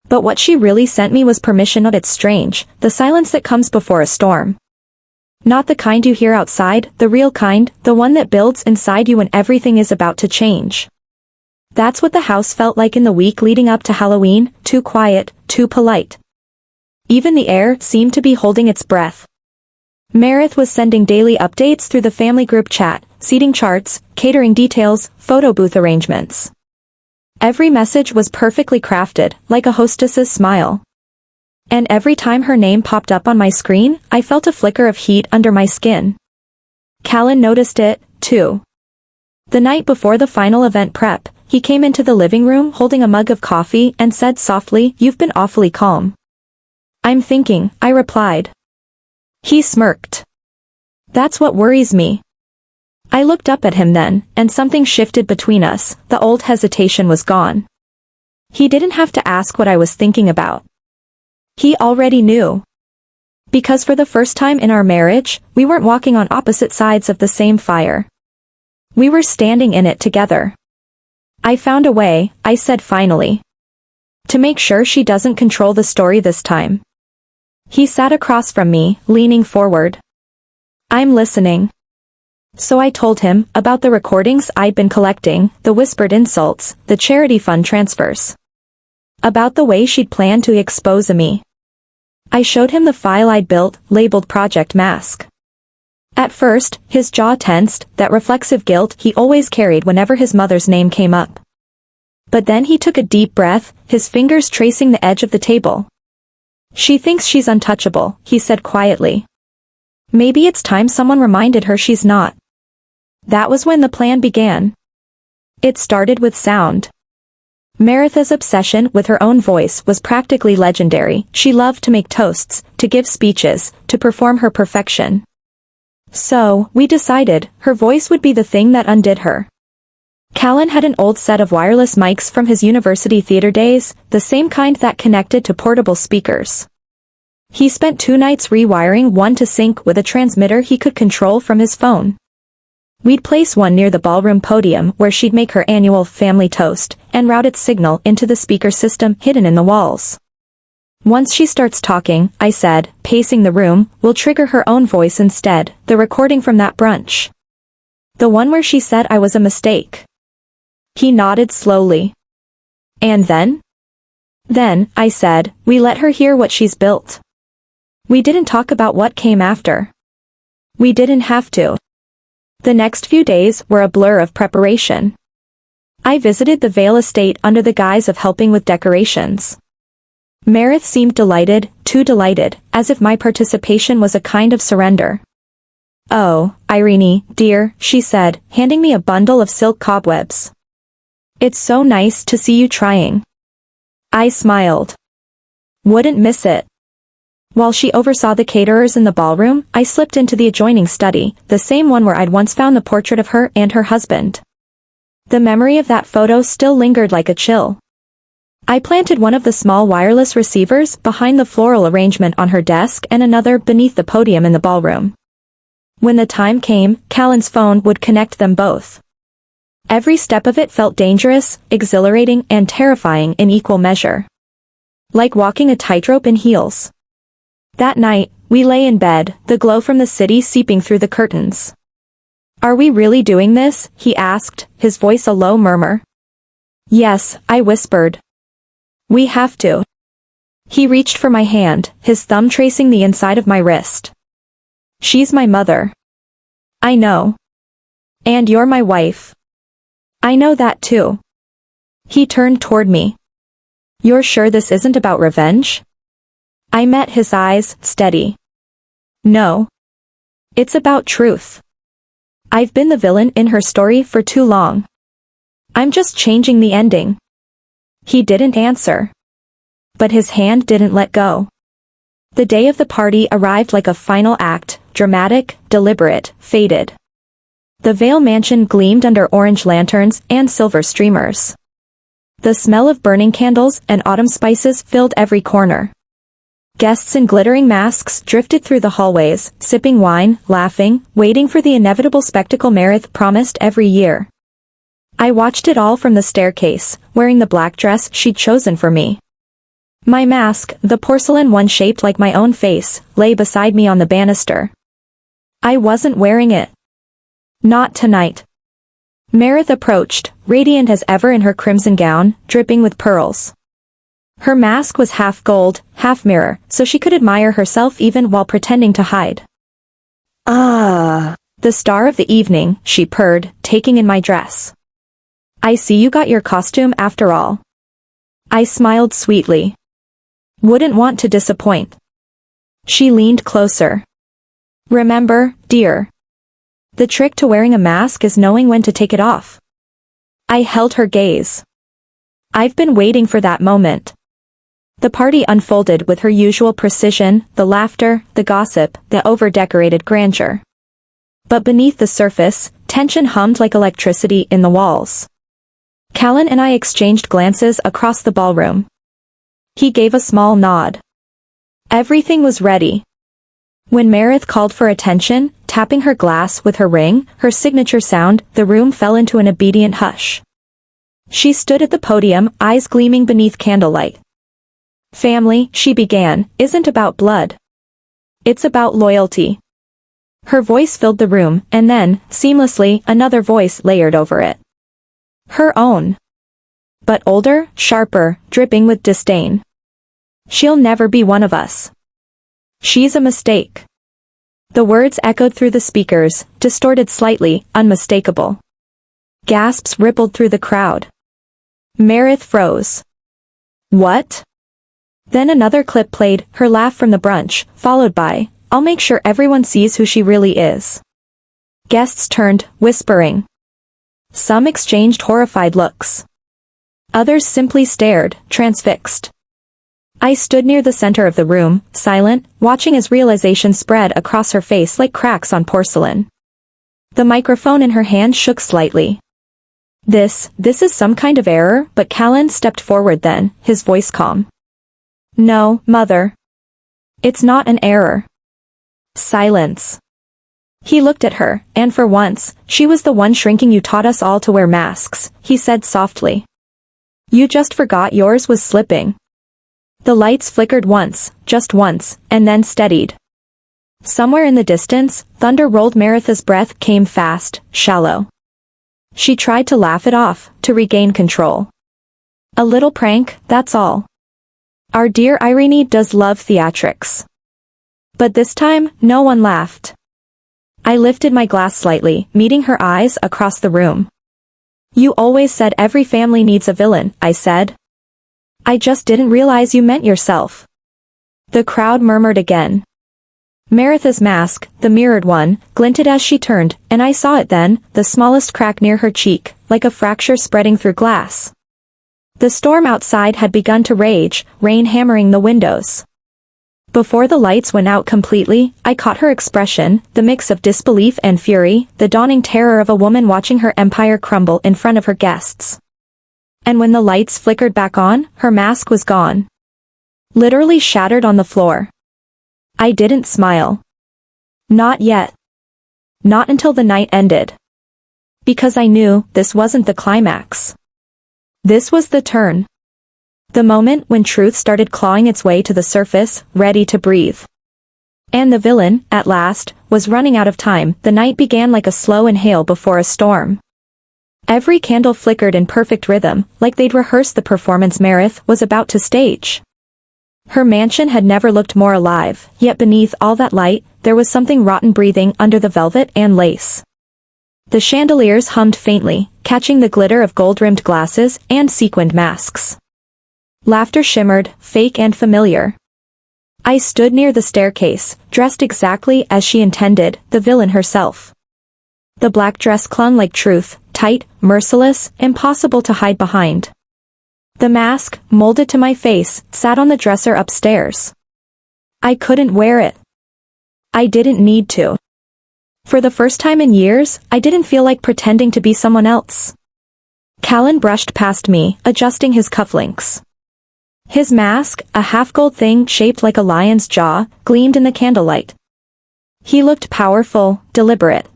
But what she really sent me was permission. It's strange, the silence that comes before a storm. Not the kind you hear outside, the real kind, the one that builds inside you when everything is about to change. That's what the house felt like in the week leading up to Halloween, too quiet, too polite. Even the air seemed to be holding its breath. Meredith was sending daily updates through the family group chat, seating charts, catering details, photo booth arrangements. Every message was perfectly crafted, like a hostess's smile. And every time her name popped up on my screen, I felt a flicker of heat under my skin. Callan noticed it, too. The night before the final event prep, he came into the living room holding a mug of coffee and said softly, "You've been awfully calm." "I'm thinking," I replied. He smirked. "That's what worries me." I looked up at him then, and something shifted between us. The old hesitation was gone. He didn't have to ask what I was thinking about. He already knew. Because for the first time in our marriage, we weren't walking on opposite sides of the same fire. We were standing in it together. "I found a way," I said finally. "To make sure she doesn't control the story this time." He sat across from me, leaning forward. "I'm listening." So I told him about the recordings I'd been collecting, the whispered insults, the charity fund transfers. About the way she'd planned to expose me. I showed him the file I'd built, labeled Project Mask. At first, his jaw tensed, that reflexive guilt he always carried whenever his mother's name came up. But then he took a deep breath, his fingers tracing the edge of the table. "She thinks she's untouchable," he said quietly. "Maybe it's time someone reminded her she's not." That was when the plan began. It started with sound. Meredith's obsession with her own voice was practically legendary. She loved to make toasts, to give speeches, to perform her perfection. So, we decided, her voice would be the thing that undid her. Callan had an old set of wireless mics from his university theater days, the same kind that connected to portable speakers. He spent 2 nights rewiring one to sync with a transmitter he could control from his phone. We'd place one near the ballroom podium where she'd make her annual family toast, and route its signal into the speaker system hidden in the walls. "Once she starts talking," I said, pacing the room, "we'll trigger her own voice instead, the recording from that brunch. The one where she said I was a mistake." He nodded slowly. "And then?" "Then," I said, "we let her hear what she's built." We didn't talk about what came after. We didn't have to. The next few days were a blur of preparation. I visited the Vale estate under the guise of helping with decorations. Meredith seemed delighted, too delighted, as if my participation was a kind of surrender. "Oh, Eirene, dear," she said, handing me a bundle of silk cobwebs. "It's so nice to see you trying." I smiled. "Wouldn't miss it." While she oversaw the caterers in the ballroom, I slipped into the adjoining study, the same one where I'd once found the portrait of her and her husband. The memory of that photo still lingered like a chill. I planted one of the small wireless receivers behind the floral arrangement on her desk and another beneath the podium in the ballroom. When the time came, Callan's phone would connect them both. Every step of it felt dangerous, exhilarating, and terrifying in equal measure. Like walking a tightrope in heels. That night, we lay in bed, the glow from the city seeping through the curtains. "Are we really doing this?" he asked, his voice a low murmur. "Yes," I whispered. "We have to." He reached for my hand, his thumb tracing the inside of my wrist. "She's my mother." "I know. And you're my wife." "I know that too." He turned toward me. "You're sure this isn't about revenge?" I met his eyes, steady. "No. It's about truth. I've been the villain in her story for too long. I'm just changing the ending." He didn't answer. But his hand didn't let go. The day of the party arrived like a final act, dramatic, deliberate, fated. The Vale mansion gleamed under orange lanterns and silver streamers. The smell of burning candles and autumn spices filled every corner. Guests in glittering masks drifted through the hallways, sipping wine, laughing, waiting for the inevitable spectacle Meredith promised every year. I watched it all from the staircase, wearing the black dress she'd chosen for me. My mask, the porcelain one shaped like my own face, lay beside me on the banister. I wasn't wearing it. Not tonight. Meredith approached, radiant as ever in her crimson gown, dripping with pearls. Her mask was half gold, half mirror, so she could admire herself even while pretending to hide. Ah. The star of the evening, she purred, taking in my dress. I see you got your costume after all. I smiled sweetly. Wouldn't want to disappoint. She leaned closer. Remember, dear. The trick to wearing a mask is knowing when to take it off. I held her gaze. I've been waiting for that moment. The party unfolded with her usual precision, the laughter, the gossip, the over-decorated grandeur. But beneath the surface, tension hummed like electricity in the walls. Callan and I exchanged glances across the ballroom. He gave a small nod. Everything was ready. When Meredith called for attention, tapping her glass with her ring, her signature sound, the room fell into an obedient hush. She stood at the podium, eyes gleaming beneath candlelight. Family, she began, isn't about blood. It's about loyalty. Her voice filled the room, and then, seamlessly, another voice layered over it. Her own. But older, sharper, dripping with disdain. She'll never be one of us. She's a mistake. The words echoed through the speakers, distorted slightly, unmistakable. Gasps rippled through the crowd. Meredith froze. What? Then another clip played, her laugh from the brunch, followed by, I'll make sure everyone sees who she really is. Guests turned, whispering. Some exchanged horrified looks. Others simply stared, transfixed. I stood near the center of the room, silent, watching as realization spread across her face like cracks on porcelain. The microphone in her hand shook slightly. This is some kind of error, but Callan stepped forward then, his voice calm. No, Mother. It's not an error. Silence. He looked at her, and for once, she was the one shrinking. You taught us all to wear masks, he said softly. You just forgot yours was slipping. The lights flickered once, just once, and then steadied. Somewhere in the distance, thunder rolled. Meredith's breath came fast, shallow. She tried to laugh it off, to regain control. A little prank, that's all. Our dear Eirene does love theatrics. But this time, no one laughed. I lifted my glass slightly, meeting her eyes across the room. You always said every family needs a villain, I said. I just didn't realize you meant yourself. The crowd murmured again. Meredith's mask, the mirrored one, glinted as she turned, and I saw it then, the smallest crack near her cheek, like a fracture spreading through glass. The storm outside had begun to rage, rain hammering the windows. Before the lights went out completely, I caught her expression, the mix of disbelief and fury, the dawning terror of a woman watching her empire crumble in front of her guests. And when the lights flickered back on, her mask was gone. Literally shattered on the floor. I didn't smile. Not yet. Not until the night ended. Because I knew this wasn't the climax. This was the turn. The moment when truth started clawing its way to the surface, ready to breathe. And the villain, at last, was running out of time. The night began like a slow inhale before a storm. Every candle flickered in perfect rhythm, like they'd rehearsed the performance Meredith was about to stage. Her mansion had never looked more alive, yet beneath all that light, there was something rotten breathing under the velvet and lace. The chandeliers hummed faintly, catching the glitter of gold-rimmed glasses and sequined masks. Laughter shimmered, fake and familiar. I stood near the staircase, dressed exactly as she intended, the villain herself. The black dress clung like truth, tight, merciless, impossible to hide behind. The mask, molded to my face, sat on the dresser upstairs. I couldn't wear it. I didn't need to. For the first time in years, I didn't feel like pretending to be someone else. Callan brushed past me, adjusting his cufflinks. His mask, a half-gold thing shaped like a lion's jaw, gleamed in the candlelight. He looked powerful, deliberate.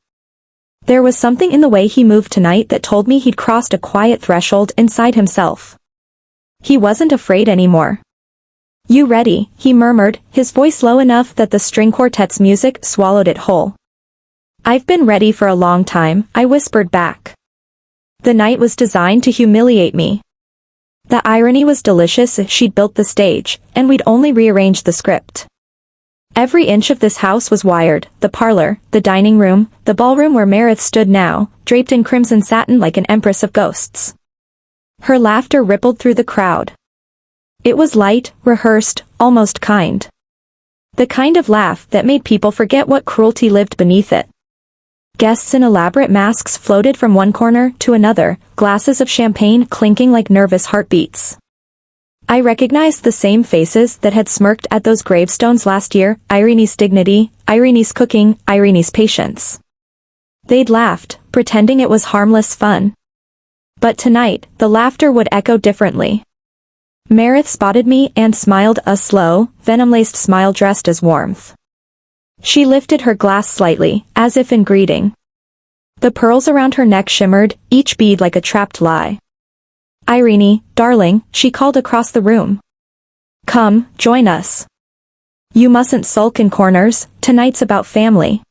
There was something in the way he moved tonight that told me he'd crossed a quiet threshold inside himself. He wasn't afraid anymore. You ready? He murmured, his voice low enough that the string quartet's music swallowed it whole. I've been ready for a long time, I whispered back. The night was designed to humiliate me. The irony was delicious. She'd built the stage, and we'd only rearranged the script. Every inch of this house was wired, the parlor, the dining room, the ballroom where Meredith stood now, draped in crimson satin like an empress of ghosts. Her laughter rippled through the crowd. It was light, rehearsed, almost kind. The kind of laugh that made people forget what cruelty lived beneath it. Guests in elaborate masks floated from one corner to another, glasses of champagne clinking like nervous heartbeats. I recognized the same faces that had smirked at those gravestones last year, Irene's dignity, Irene's cooking, Irene's patience. They'd laughed, pretending it was harmless fun. But tonight, the laughter would echo differently. Meredith spotted me and smiled, a slow, venom-laced smile dressed as warmth. She lifted her glass slightly, as if in greeting. The pearls around her neck shimmered, each bead like a trapped lie. "Eirene, darling," she called across the room. "Come, join us. You mustn't sulk in corners, tonight's about family."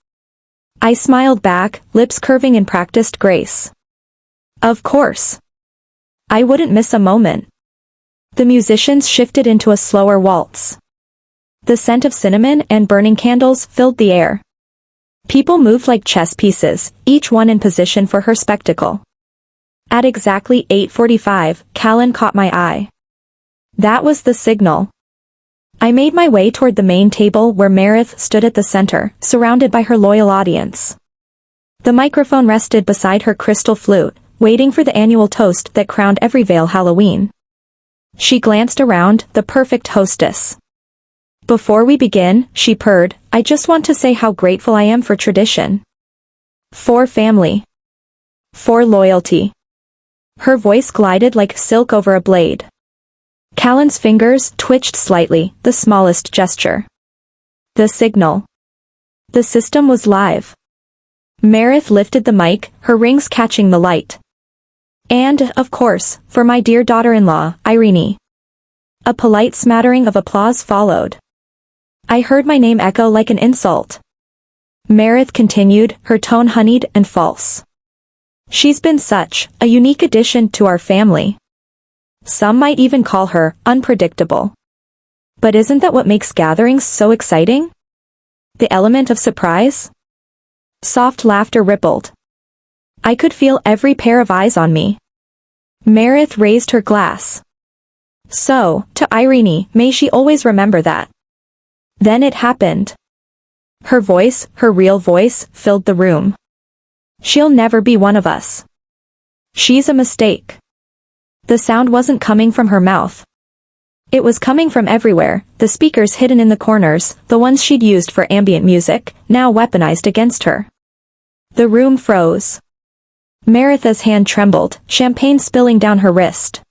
I smiled back, lips curving in practiced grace. Of course. I wouldn't miss a moment. The musicians shifted into a slower waltz. The scent of cinnamon and burning candles filled the air. People moved like chess pieces, each one in position for her spectacle. At exactly 8:45, Callan caught my eye. That was the signal. I made my way toward the main table where Meredith stood at the center, surrounded by her loyal audience. The microphone rested beside her crystal flute, waiting for the annual toast that crowned every Vale Halloween. She glanced around, the perfect hostess. "Before we begin," she purred, "I just want to say how grateful I am for tradition. For family. For loyalty." Her voice glided like silk over a blade. Callan's fingers twitched slightly, the smallest gesture. The signal. The system was live. Meredith lifted the mic, her rings catching the light. "And, of course, for my dear daughter-in-law, Eirene." A polite smattering of applause followed. I heard my name echo like an insult. Meredith continued, her tone honeyed and false. "She's been such a unique addition to our family. Some might even call her unpredictable. But isn't that what makes gatherings so exciting? The element of surprise?" Soft laughter rippled. I could feel every pair of eyes on me. Meredith raised her glass. "So, to Eirene, may she always remember that." Then it happened. Her voice, her real voice, filled the room. "She'll never be one of us. She's a mistake." The sound wasn't coming from her mouth. It was coming from everywhere, the speakers hidden in the corners, the ones she'd used for ambient music, now weaponized against her. The room froze. Meredith's hand trembled, champagne spilling down her wrist.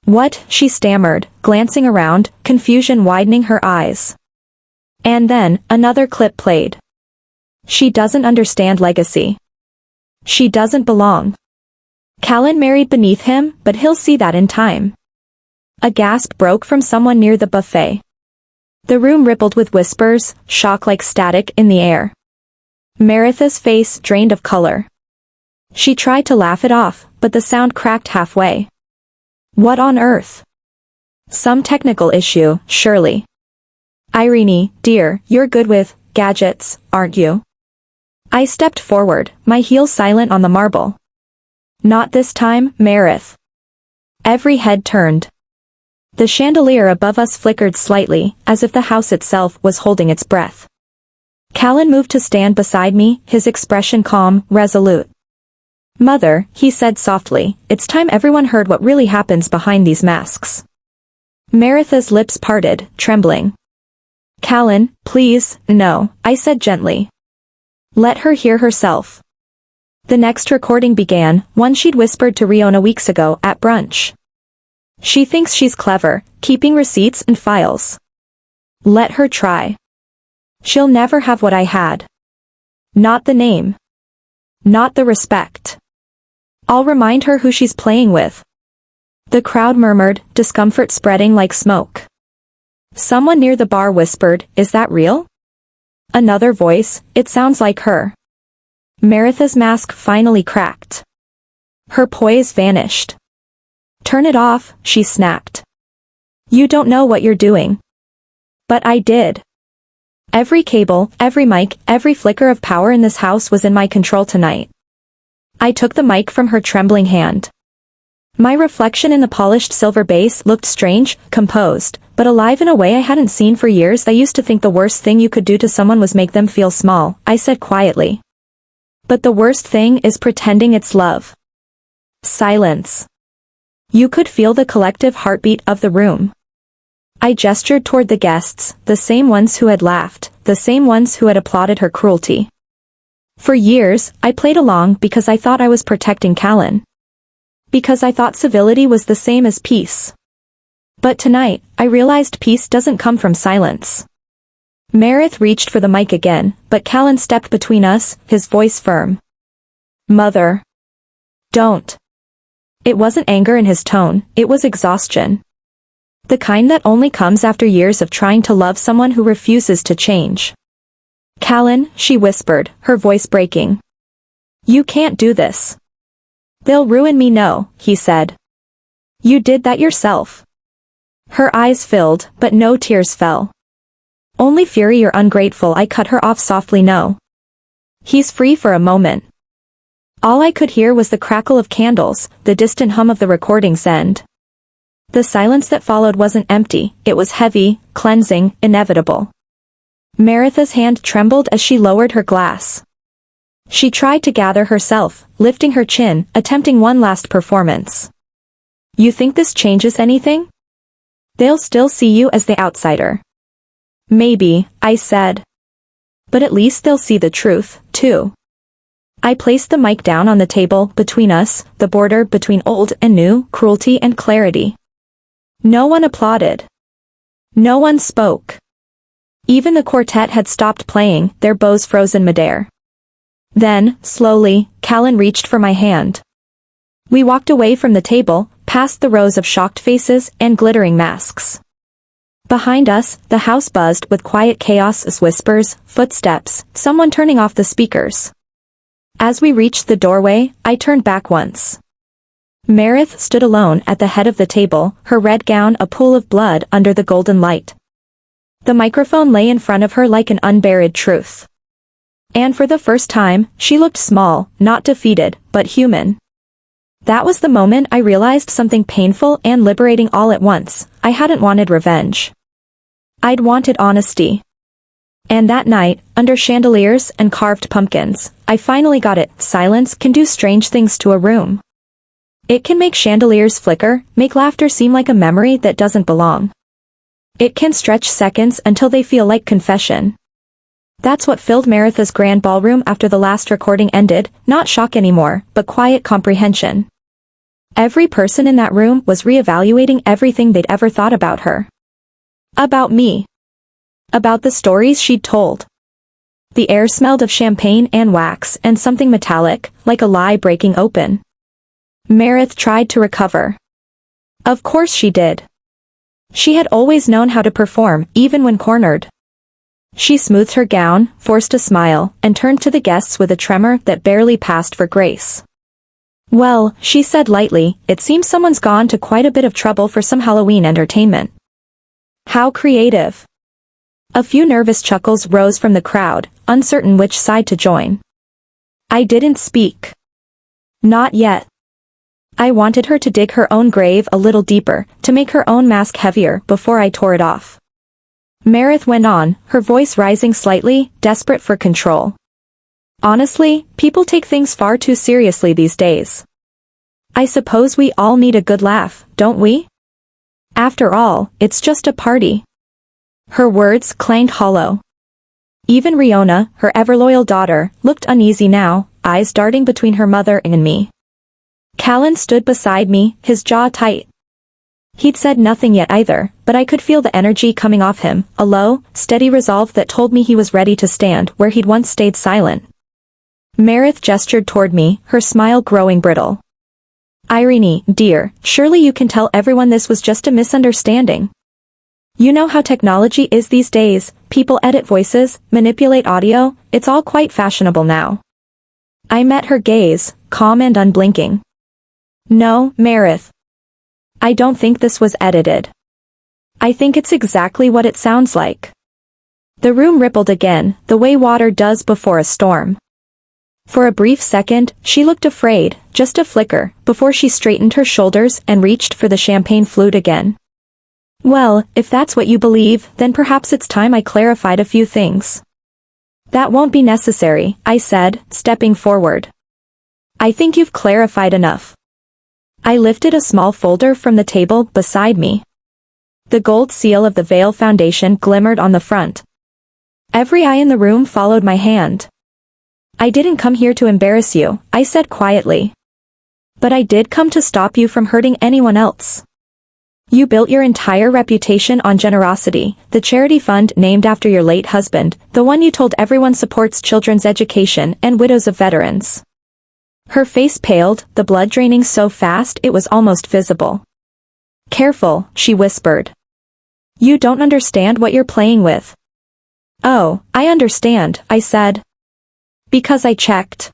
"What?" she stammered, glancing around, confusion widening her eyes. And then, another clip played. "She doesn't understand legacy. She doesn't belong. Callan married beneath him, but he'll see that in time." A gasp broke from someone near the buffet. The room rippled with whispers, shock like static in the air. Meredith's face drained of color. She tried to laugh it off, but the sound cracked halfway. "What on earth? Some technical issue, surely." "Eirene, dear, you're good with gadgets, aren't you?" I stepped forward, my heels silent on the marble. "Not this time, Meredith." Every head turned. The chandelier above us flickered slightly, as if the house itself was holding its breath. Callan moved to stand beside me, his expression calm, resolute. "Mother," he said softly, "it's time everyone heard what really happens behind these masks." Meredith's lips parted, trembling. "Callan, please, no," I said gently. "Let her hear herself." The next recording began, one she'd whispered to Riona weeks ago at brunch. "She thinks she's clever, keeping receipts and files. Let her try. She'll never have what I had. Not the name. Not the respect. I'll remind her who she's playing with." The crowd murmured, discomfort spreading like smoke. Someone near the bar whispered, "Is that real?" Another voice, "It sounds like her." Meredith's mask finally cracked. Her poise vanished. Turn it off, she snapped. You don't know what you're doing. But I did. Every cable, every mic, every flicker of power in this house was in my control tonight. I took the mic from her trembling hand. My reflection in the polished silver base looked strange, composed, but alive in a way I hadn't seen for years. I used to think the worst thing you could do to someone was make them feel small, I said quietly. But the worst thing is pretending it's love. Silence. You could feel the collective heartbeat of the room. I gestured toward the guests, the same ones who had laughed, the same ones who had applauded her cruelty. For years, I played along because I thought I was protecting Callan. Because I thought civility was the same as peace. But tonight, I realized peace doesn't come from silence. Meredith reached for the mic again, but Callan stepped between us, his voice firm. Mother. Don't. It wasn't anger in his tone, it was exhaustion. The kind that only comes after years of trying to love someone who refuses to change. Callan, she whispered, her voice breaking. You can't do this. They'll ruin me. No, he said. You did that yourself. Her eyes filled, but no tears fell. Only fury. You're ungrateful. I cut her off softly. No. He's free for a moment. All I could hear was the crackle of candles, the distant hum of the recording's end. The silence that followed wasn't empty, it was heavy, cleansing, inevitable. Meredith's hand trembled as she lowered her glass. She tried to gather herself, lifting her chin, attempting one last performance. You think this changes anything? They'll still see you as the outsider. Maybe, I said. But at least they'll see the truth, too. I placed the mic down on the table, between us, the border between old and new, cruelty and clarity. No one applauded. No one spoke. Even the quartet had stopped playing, their bows frozen midair. Then, slowly, Callan reached for my hand. We walked away from the table, past the rows of shocked faces and glittering masks. Behind us, the house buzzed with quiet chaos as whispers, footsteps, someone turning off the speakers. As we reached the doorway, I turned back once. Meredith stood alone at the head of the table, her red gown a pool of blood under the golden light. The microphone lay in front of her like an unburied truth. And for the first time, she looked small, not defeated, but human. That was the moment I realized something painful and liberating all at once. I hadn't wanted revenge. I'd wanted honesty. And that night, under chandeliers and carved pumpkins, I finally got it. Silence can do strange things to a room. It can make chandeliers flicker, make laughter seem like a memory that doesn't belong. It can stretch seconds until they feel like confession. That's what filled Meredith's grand ballroom after the last recording ended, not shock anymore, but quiet comprehension. Every person in that room was reevaluating everything they'd ever thought about her. About me. About the stories she'd told. The air smelled of champagne and wax and something metallic, like a lie breaking open. Meredith tried to recover. Of course she did. She had always known how to perform, even when cornered. She smoothed her gown, forced a smile, and turned to the guests with a tremor that barely passed for grace. Well, she said lightly, it seems someone's gone to quite a bit of trouble for some Halloween entertainment. How creative. A few nervous chuckles rose from the crowd, uncertain which side to join. I didn't speak. Not yet. I wanted her to dig her own grave a little deeper, to make her own mask heavier before I tore it off. Meredith went on, her voice rising slightly, desperate for control. Honestly, people take things far too seriously these days. I suppose we all need a good laugh, don't we? After all, it's just a party. Her words clanged hollow. Even Riona, her ever-loyal daughter, looked uneasy now, eyes darting between her mother and me. Callan stood beside me, his jaw tight. He'd said nothing yet either, but I could feel the energy coming off him, a low, steady resolve that told me he was ready to stand where he'd once stayed silent. Meredith gestured toward me, her smile growing brittle. Eirene, dear, surely you can tell everyone this was just a misunderstanding. You know how technology is these days, people edit voices, manipulate audio, it's all quite fashionable now. I met her gaze, calm and unblinking. No, Meredith. I don't think this was edited. I think it's exactly what it sounds like. The room rippled again, the way water does before a storm. For a brief second, she looked afraid, just a flicker, before she straightened her shoulders and reached for the champagne flute again. Well, if that's what you believe, then perhaps it's time I clarified a few things. That won't be necessary, I said, stepping forward. I think you've clarified enough. I lifted a small folder from the table beside me. The gold seal of the Veil Foundation glimmered on the front. Every eye in the room followed my hand. I didn't come here to embarrass you, I said quietly. But I did come to stop you from hurting anyone else. You built your entire reputation on generosity, the charity fund named after your late husband, the one you told everyone supports children's education and widows of veterans. Her face paled, the blood draining so fast it was almost visible. Careful, she whispered. You don't understand what you're playing with. Oh, I understand, I said. Because I checked.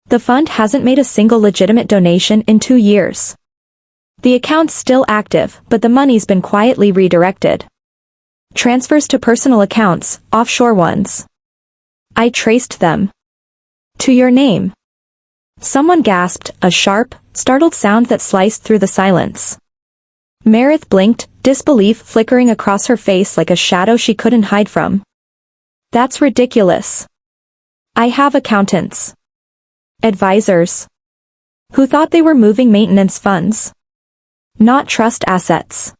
The fund hasn't made a single legitimate donation in 2 years. The account's still active, but the money's been quietly redirected. Transfers to personal accounts, offshore ones. I traced them. To your name. Someone gasped, a sharp, startled sound that sliced through the silence. Meredith blinked, disbelief flickering across her face like a shadow she couldn't hide from. That's ridiculous. I have accountants. Advisors. Who thought they were moving maintenance funds. Not trust assets.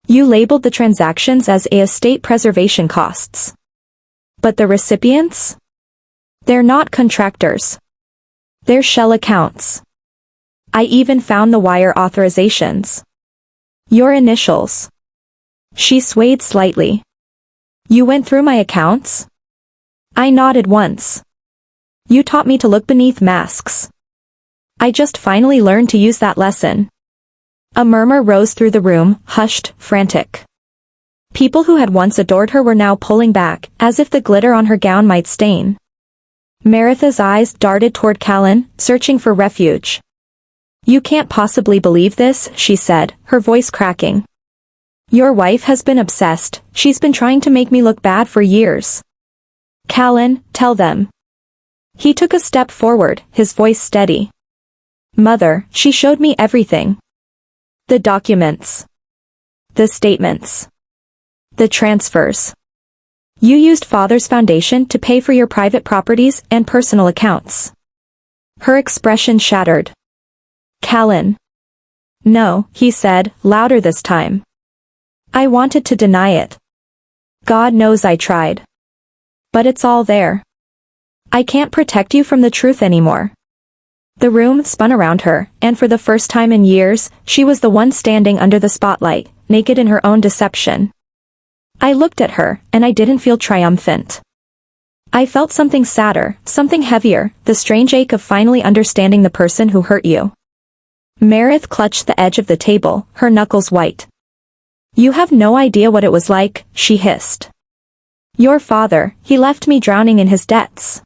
You labeled the transactions as estate preservation costs. But the recipients? They're not contractors. They're shell accounts. I even found the wire authorizations. Your initials. She swayed slightly. You went through my accounts? I nodded once. You taught me to look beneath masks. I just finally learned to use that lesson. A murmur rose through the room, hushed, frantic. People who had once adored her were now pulling back, as if the glitter on her gown might stain. Meredith's eyes darted toward Callan, searching for refuge. You can't possibly believe this, she said, her voice cracking. Your wife has been obsessed, she's been trying to make me look bad for years. Callan, tell them. He took a step forward, his voice steady. Mother, she showed me everything. The documents. The statements. The transfers. You used Father's foundation to pay for your private properties and personal accounts. Her expression shattered. Callan. No, he said, louder this time. I wanted to deny it. God knows I tried. But it's all there. I can't protect you from the truth anymore. The room spun around her, and for the first time in years, she was the one standing under the spotlight, naked in her own deception. I looked at her, and I didn't feel triumphant. I felt something sadder, something heavier, the strange ache of finally understanding the person who hurt you. Meredith clutched the edge of the table, her knuckles white. You have no idea what it was like, she hissed. Your father, he left me drowning in his debts.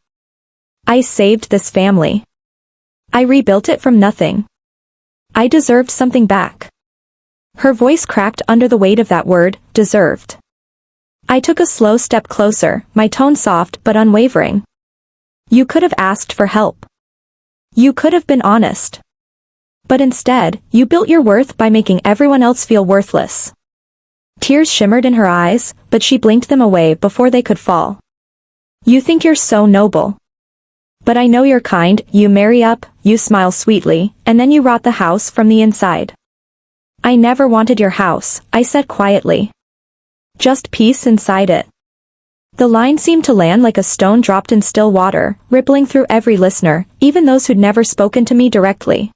I saved this family. I rebuilt it from nothing. I deserved something back. Her voice cracked under the weight of that word, deserved. I took a slow step closer, my tone soft but unwavering. You could have asked for help. You could have been honest. But instead, you built your worth by making everyone else feel worthless. Tears shimmered in her eyes, but she blinked them away before they could fall. You think you're so noble. But I know you're kind, you marry up, you smile sweetly, and then you rot the house from the inside. I never wanted your house, I said quietly. Just peace inside it. The line seemed to land like a stone dropped in still water, rippling through every listener, even those who'd never spoken to me directly.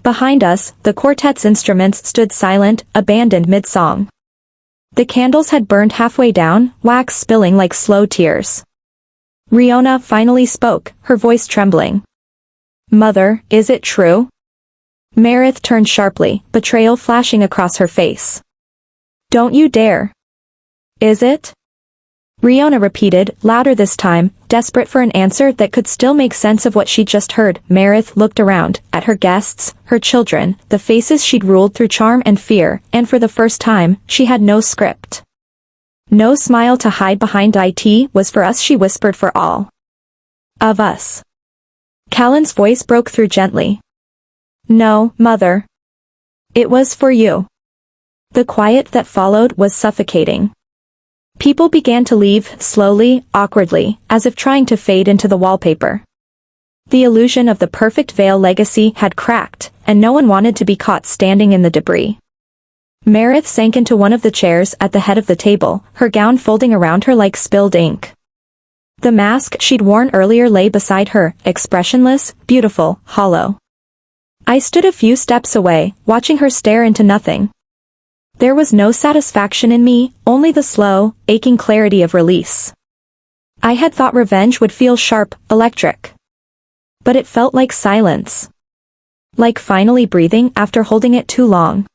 Behind us, the quartet's instruments stood silent, abandoned mid-song. The candles had burned halfway down, wax spilling like slow tears. Riona finally spoke, her voice trembling. Mother, is it true? Meredith turned sharply, betrayal flashing across her face. Don't you dare. Is it? Riona repeated, louder this time, desperate for an answer that could still make sense of what she'd just heard. Meredith looked around, at her guests, her children, the faces she'd ruled through charm and fear, and for the first time, she had no script. No smile to hide behind. It was for us, she whispered, for all of us. Callan's voice broke through gently. No, Mother. It was for you. The quiet that followed was suffocating. People began to leave, slowly, awkwardly, as if trying to fade into the wallpaper. The illusion of the perfect veil legacy had cracked, and no one wanted to be caught standing in the debris. Meredith sank into one of the chairs at the head of the table, her gown folding around her like spilled ink. The mask she'd worn earlier lay beside her, expressionless, beautiful, hollow. I stood a few steps away, watching her stare into nothing. There was no satisfaction in me, only the slow, aching clarity of release. I had thought revenge would feel sharp, electric. But it felt like silence. Like finally breathing after holding it too long.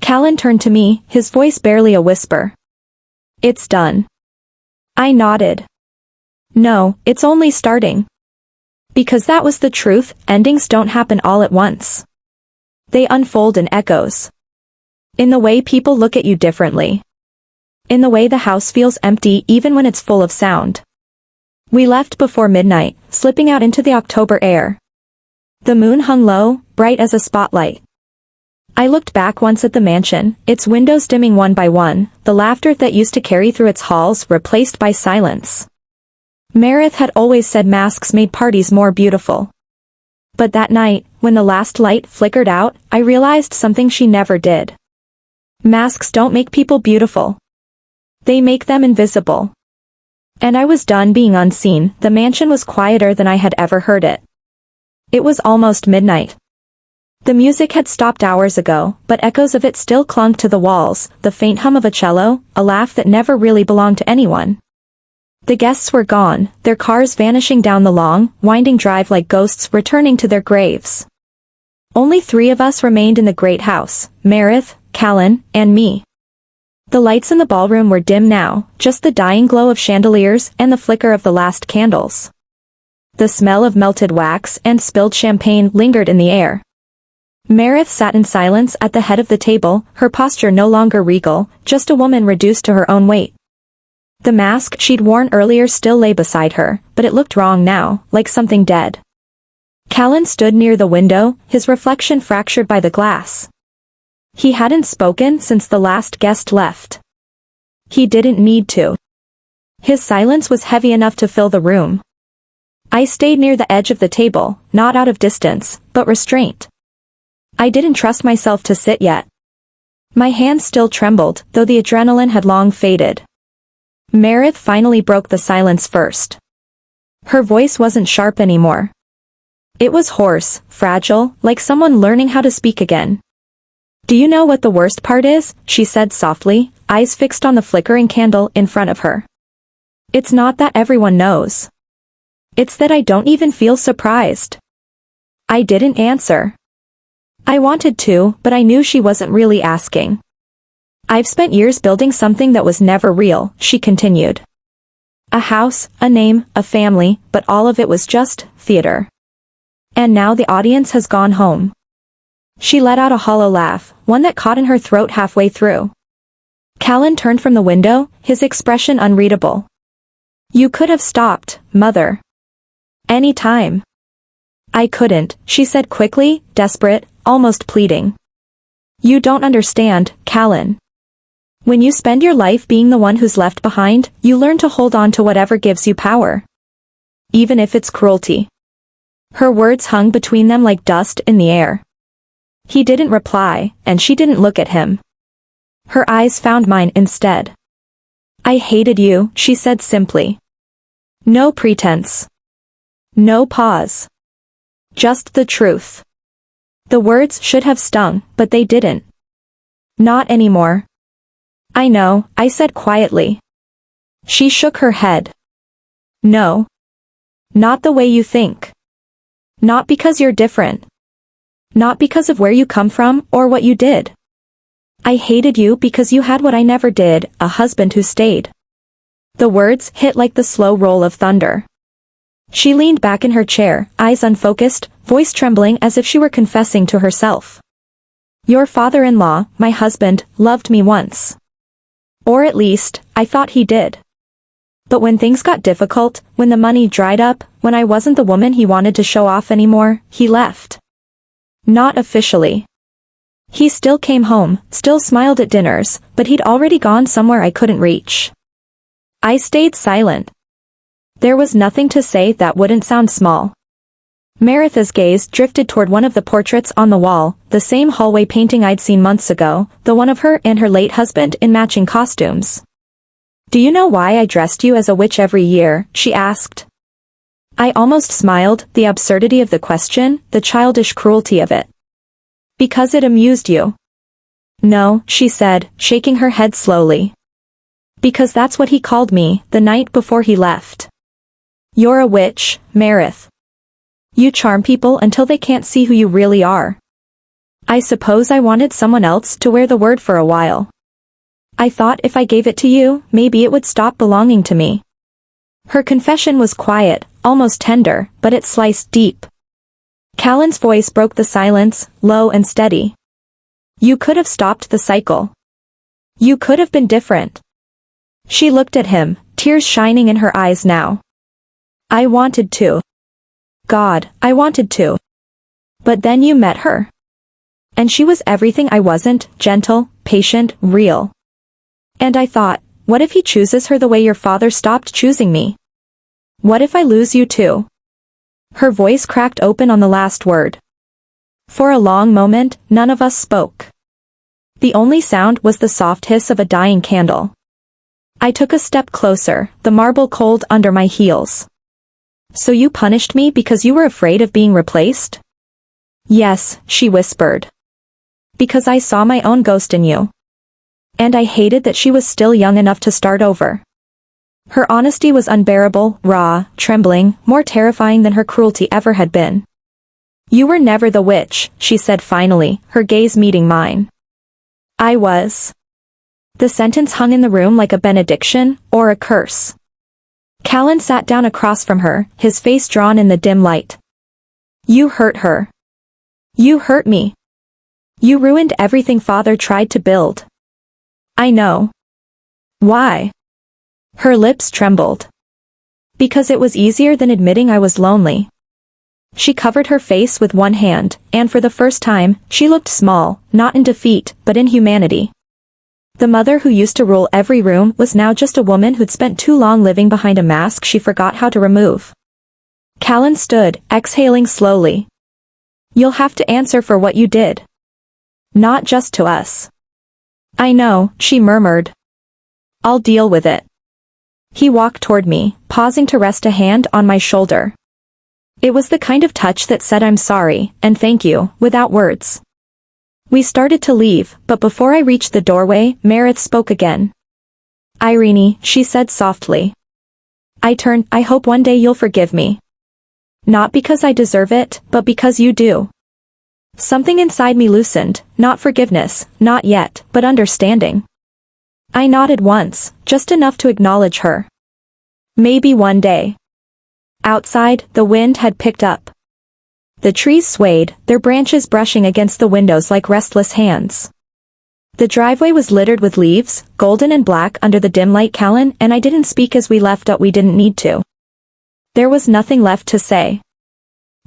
Callan turned to me, his voice barely a whisper. It's done. I nodded. No, it's only starting. Because that was the truth, endings don't happen all at once. They unfold in echoes. In the way people look at you differently. In the way the house feels empty even when it's full of sound. We left before midnight, slipping out into the October air. The moon hung low, bright as a spotlight. I looked back once at the mansion, its windows dimming one by one, the laughter that used to carry through its halls replaced by silence. Meredith had always said masks made parties more beautiful. But that night, when the last light flickered out, I realized something she never did. Masks don't make people beautiful. They make them invisible. And I was done being unseen. The mansion was quieter than I had ever heard it. It was almost midnight. The music had stopped hours ago, but echoes of it still clung to the walls, the faint hum of a cello, a laugh that never really belonged to anyone. The guests were gone, their cars vanishing down the long, winding drive like ghosts returning to their graves. Only 3 of us remained in the great house, Meredith, Callan, and me. The lights in the ballroom were dim now, just the dying glow of chandeliers and the flicker of the last candles. The smell of melted wax and spilled champagne lingered in the air. Meredith sat in silence at the head of the table, her posture no longer regal, just a woman reduced to her own weight. The mask she'd worn earlier still lay beside her, but it looked wrong now, like something dead. Callan stood near the window, his reflection fractured by the glass. He hadn't spoken since the last guest left. He didn't need to. His silence was heavy enough to fill the room. I stayed near the edge of the table, not out of distance, but restraint. I didn't trust myself to sit yet. My hands still trembled, though the adrenaline had long faded. Meredith finally broke the silence first. Her voice wasn't sharp anymore. It was hoarse, fragile, like someone learning how to speak again. Do you know what the worst part is? She said softly, eyes fixed on the flickering candle in front of her. It's not that everyone knows. It's that I don't even feel surprised. I didn't answer. I wanted to, but I knew she wasn't really asking. I've spent years building something that was never real, she continued. A house, a name, a family, but all of it was just theater. And now the audience has gone home. She let out a hollow laugh, one that caught in her throat halfway through. Callan turned from the window, his expression unreadable. You could have stopped, Mother. Any time. I couldn't, she said quickly, desperate, almost pleading. You don't understand, Callan. When you spend your life being the one who's left behind, you learn to hold on to whatever gives you power. Even if it's cruelty. Her words hung between them like dust in the air. He didn't reply, and she didn't look at him. Her eyes found mine instead. I hated you, she said simply. No pretense. No pause. Just the truth. The words should have stung, but they didn't. Not anymore. I know, I said quietly. She shook her head. No. Not the way you think. Not because you're different. Not because of where you come from or what you did. I hated you because you had what I never did, a husband who stayed. The words hit like the slow roll of thunder. She leaned back in her chair, eyes unfocused, voice trembling as if she were confessing to herself. Your father-in-law, my husband, loved me once. Or at least, I thought he did. But when things got difficult, when the money dried up, when I wasn't the woman he wanted to show off anymore, he left. Not officially. He still came home, still smiled at dinners, but he'd already gone somewhere I couldn't reach. I stayed silent. There was nothing to say that wouldn't sound small. Meredith's gaze drifted toward one of the portraits on the wall, the same hallway painting I'd seen months ago, the one of her and her late husband in matching costumes. Do you know why I dressed you as a witch every year? She asked. I almost smiled, the absurdity of the question, the childish cruelty of it. Because it amused you. No, she said, shaking her head slowly. Because that's what he called me, the night before he left. You're a witch, Meredith. You charm people until they can't see who you really are. I suppose I wanted someone else to wear the word for a while. I thought if I gave it to you, maybe it would stop belonging to me. Her confession was quiet, almost tender, but it sliced deep. Callan's voice broke the silence, low and steady. You could have stopped the cycle. You could have been different. She looked at him, tears shining in her eyes now. I wanted to. God, I wanted to. But then you met her. And she was everything I wasn't, gentle, patient, real. And I thought, what if he chooses her the way your father stopped choosing me? What if I lose you too? Her voice cracked open on the last word. For a long moment, none of us spoke. The only sound was the soft hiss of a dying candle. I took a step closer, the marble cold under my heels. So you punished me because you were afraid of being replaced? Yes, she whispered. Because I saw my own ghost in you. And I hated that she was still young enough to start over. Her honesty was unbearable, raw, trembling, more terrifying than her cruelty ever had been. You were never the witch, she said finally, her gaze meeting mine. I was. The sentence hung in the room like a benediction, or a curse. Callan sat down across from her, his face drawn in the dim light. You hurt her. You hurt me. You ruined everything Father tried to build. I know. Why? Her lips trembled. Because it was easier than admitting I was lonely. She covered her face with one hand, and for the first time, she looked small, not in defeat, but in humanity. The mother who used to rule every room was now just a woman who'd spent too long living behind a mask she forgot how to remove. Callan stood, exhaling slowly. You'll have to answer for what you did. Not just to us. I know, she murmured. I'll deal with it. He walked toward me, pausing to rest a hand on my shoulder. It was the kind of touch that said I'm sorry, and thank you, without words. We started to leave, but before I reached the doorway, Meredith spoke again. Eirene, she said softly. I turned, I hope one day you'll forgive me. Not because I deserve it, but because you do. Something inside me loosened, not forgiveness, not yet, but understanding. I nodded once, just enough to acknowledge her. Maybe one day. Outside, the wind had picked up. The trees swayed, their branches brushing against the windows like restless hands. The driveway was littered with leaves, golden and black under the dim light. Callan and I didn't speak as we left, but we didn't need to. There was nothing left to say.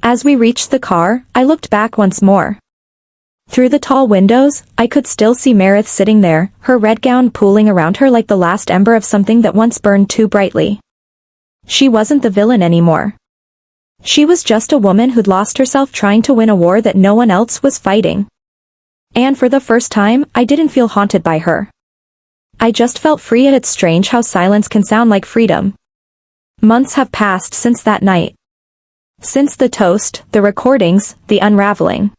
As we reached the car, I looked back once more. Through the tall windows, I could still see Meredith sitting there, her red gown pooling around her like the last ember of something that once burned too brightly. She wasn't the villain anymore. She was just a woman who'd lost herself trying to win a war that no one else was fighting. And for the first time, I didn't feel haunted by her. I just felt free. It's strange how silence can sound like freedom. Months have passed since that night. Since the toast, the recordings, the unraveling.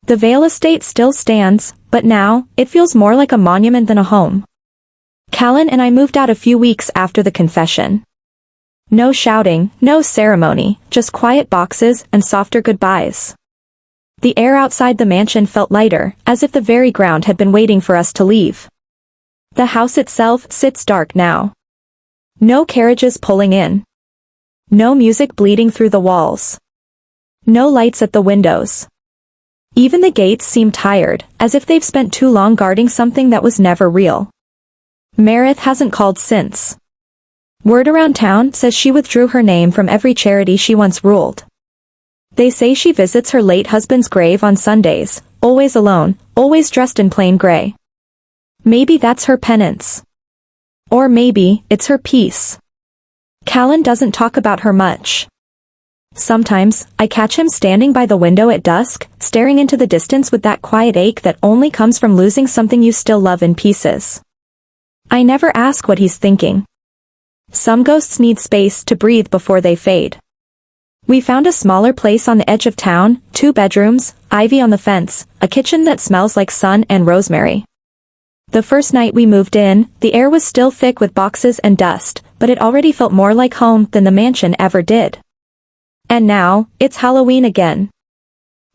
The Vale estate still stands, but now, it feels more like a monument than a home. Callan and I moved out a few weeks after the confession. No shouting, no ceremony, just quiet boxes and softer goodbyes. The air outside the mansion felt lighter, as if the very ground had been waiting for us to leave. The house itself sits dark now. No carriages pulling in. No music bleeding through the walls. No lights at the windows. Even the gates seem tired, as if they've spent too long guarding something that was never real. Meredith hasn't called since. Word around town says she withdrew her name from every charity she once ruled. They say she visits her late husband's grave on Sundays, always alone, always dressed in plain gray. Maybe that's her penance. Or maybe it's her peace. Callan doesn't talk about her much. Sometimes, I catch him standing by the window at dusk, staring into the distance with that quiet ache that only comes from losing something you still love in pieces. I never ask what he's thinking. Some ghosts need space to breathe before they fade. We found a smaller place on the edge of town, 2 bedrooms, ivy on the fence, a kitchen that smells like sun and rosemary. The first night we moved in, the air was still thick with boxes and dust, but it already felt more like home than the mansion ever did. And now, it's Halloween again.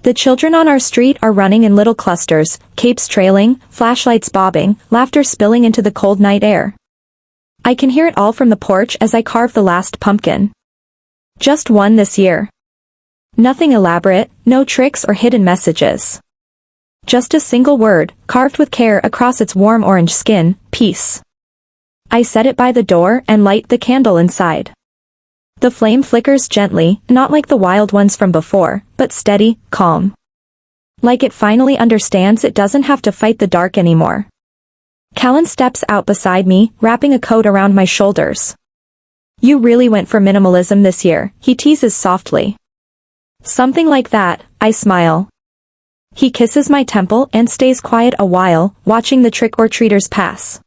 The children on our street are running in little clusters, capes trailing, flashlights bobbing, laughter spilling into the cold night air. I can hear it all from the porch as I carve the last pumpkin. Just one this year. Nothing elaborate, no tricks or hidden messages. Just a single word, carved with care across its warm orange skin, peace. I set it by the door and light the candle inside. The flame flickers gently, not like the wild ones from before, but steady, calm. Like it finally understands it doesn't have to fight the dark anymore. Callan steps out beside me, wrapping a coat around my shoulders. You really went for minimalism this year, he teases softly. Something like that, I smile. He kisses my temple and stays quiet a while, watching the trick-or-treaters pass.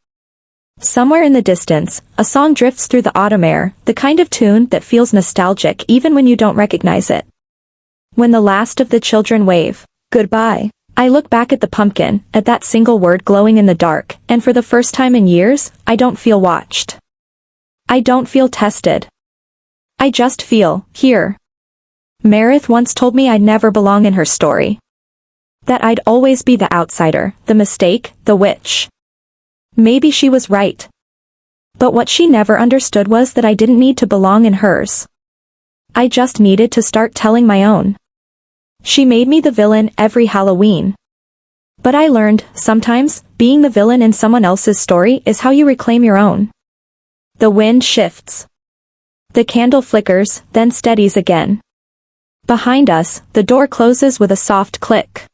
Somewhere in the distance, a song drifts through the autumn air, the kind of tune that feels nostalgic even when you don't recognize it. When the last of the children wave goodbye, I look back at the pumpkin, at that single word glowing in the dark, and for the first time in years, I don't feel watched. I don't feel tested. I just feel here. Meredith once told me I'd never belong in her story. That I'd always be the outsider, the mistake, the witch. Maybe she was right. But what she never understood was that I didn't need to belong in hers. I just needed to start telling my own. She made me the villain every Halloween. But I learned, sometimes, being the villain in someone else's story is how you reclaim your own. The wind shifts. The candle flickers, then steadies again. Behind us, the door closes with a soft click.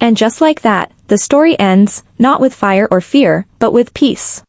And just like that, the story ends, not with fire or fear, but with peace.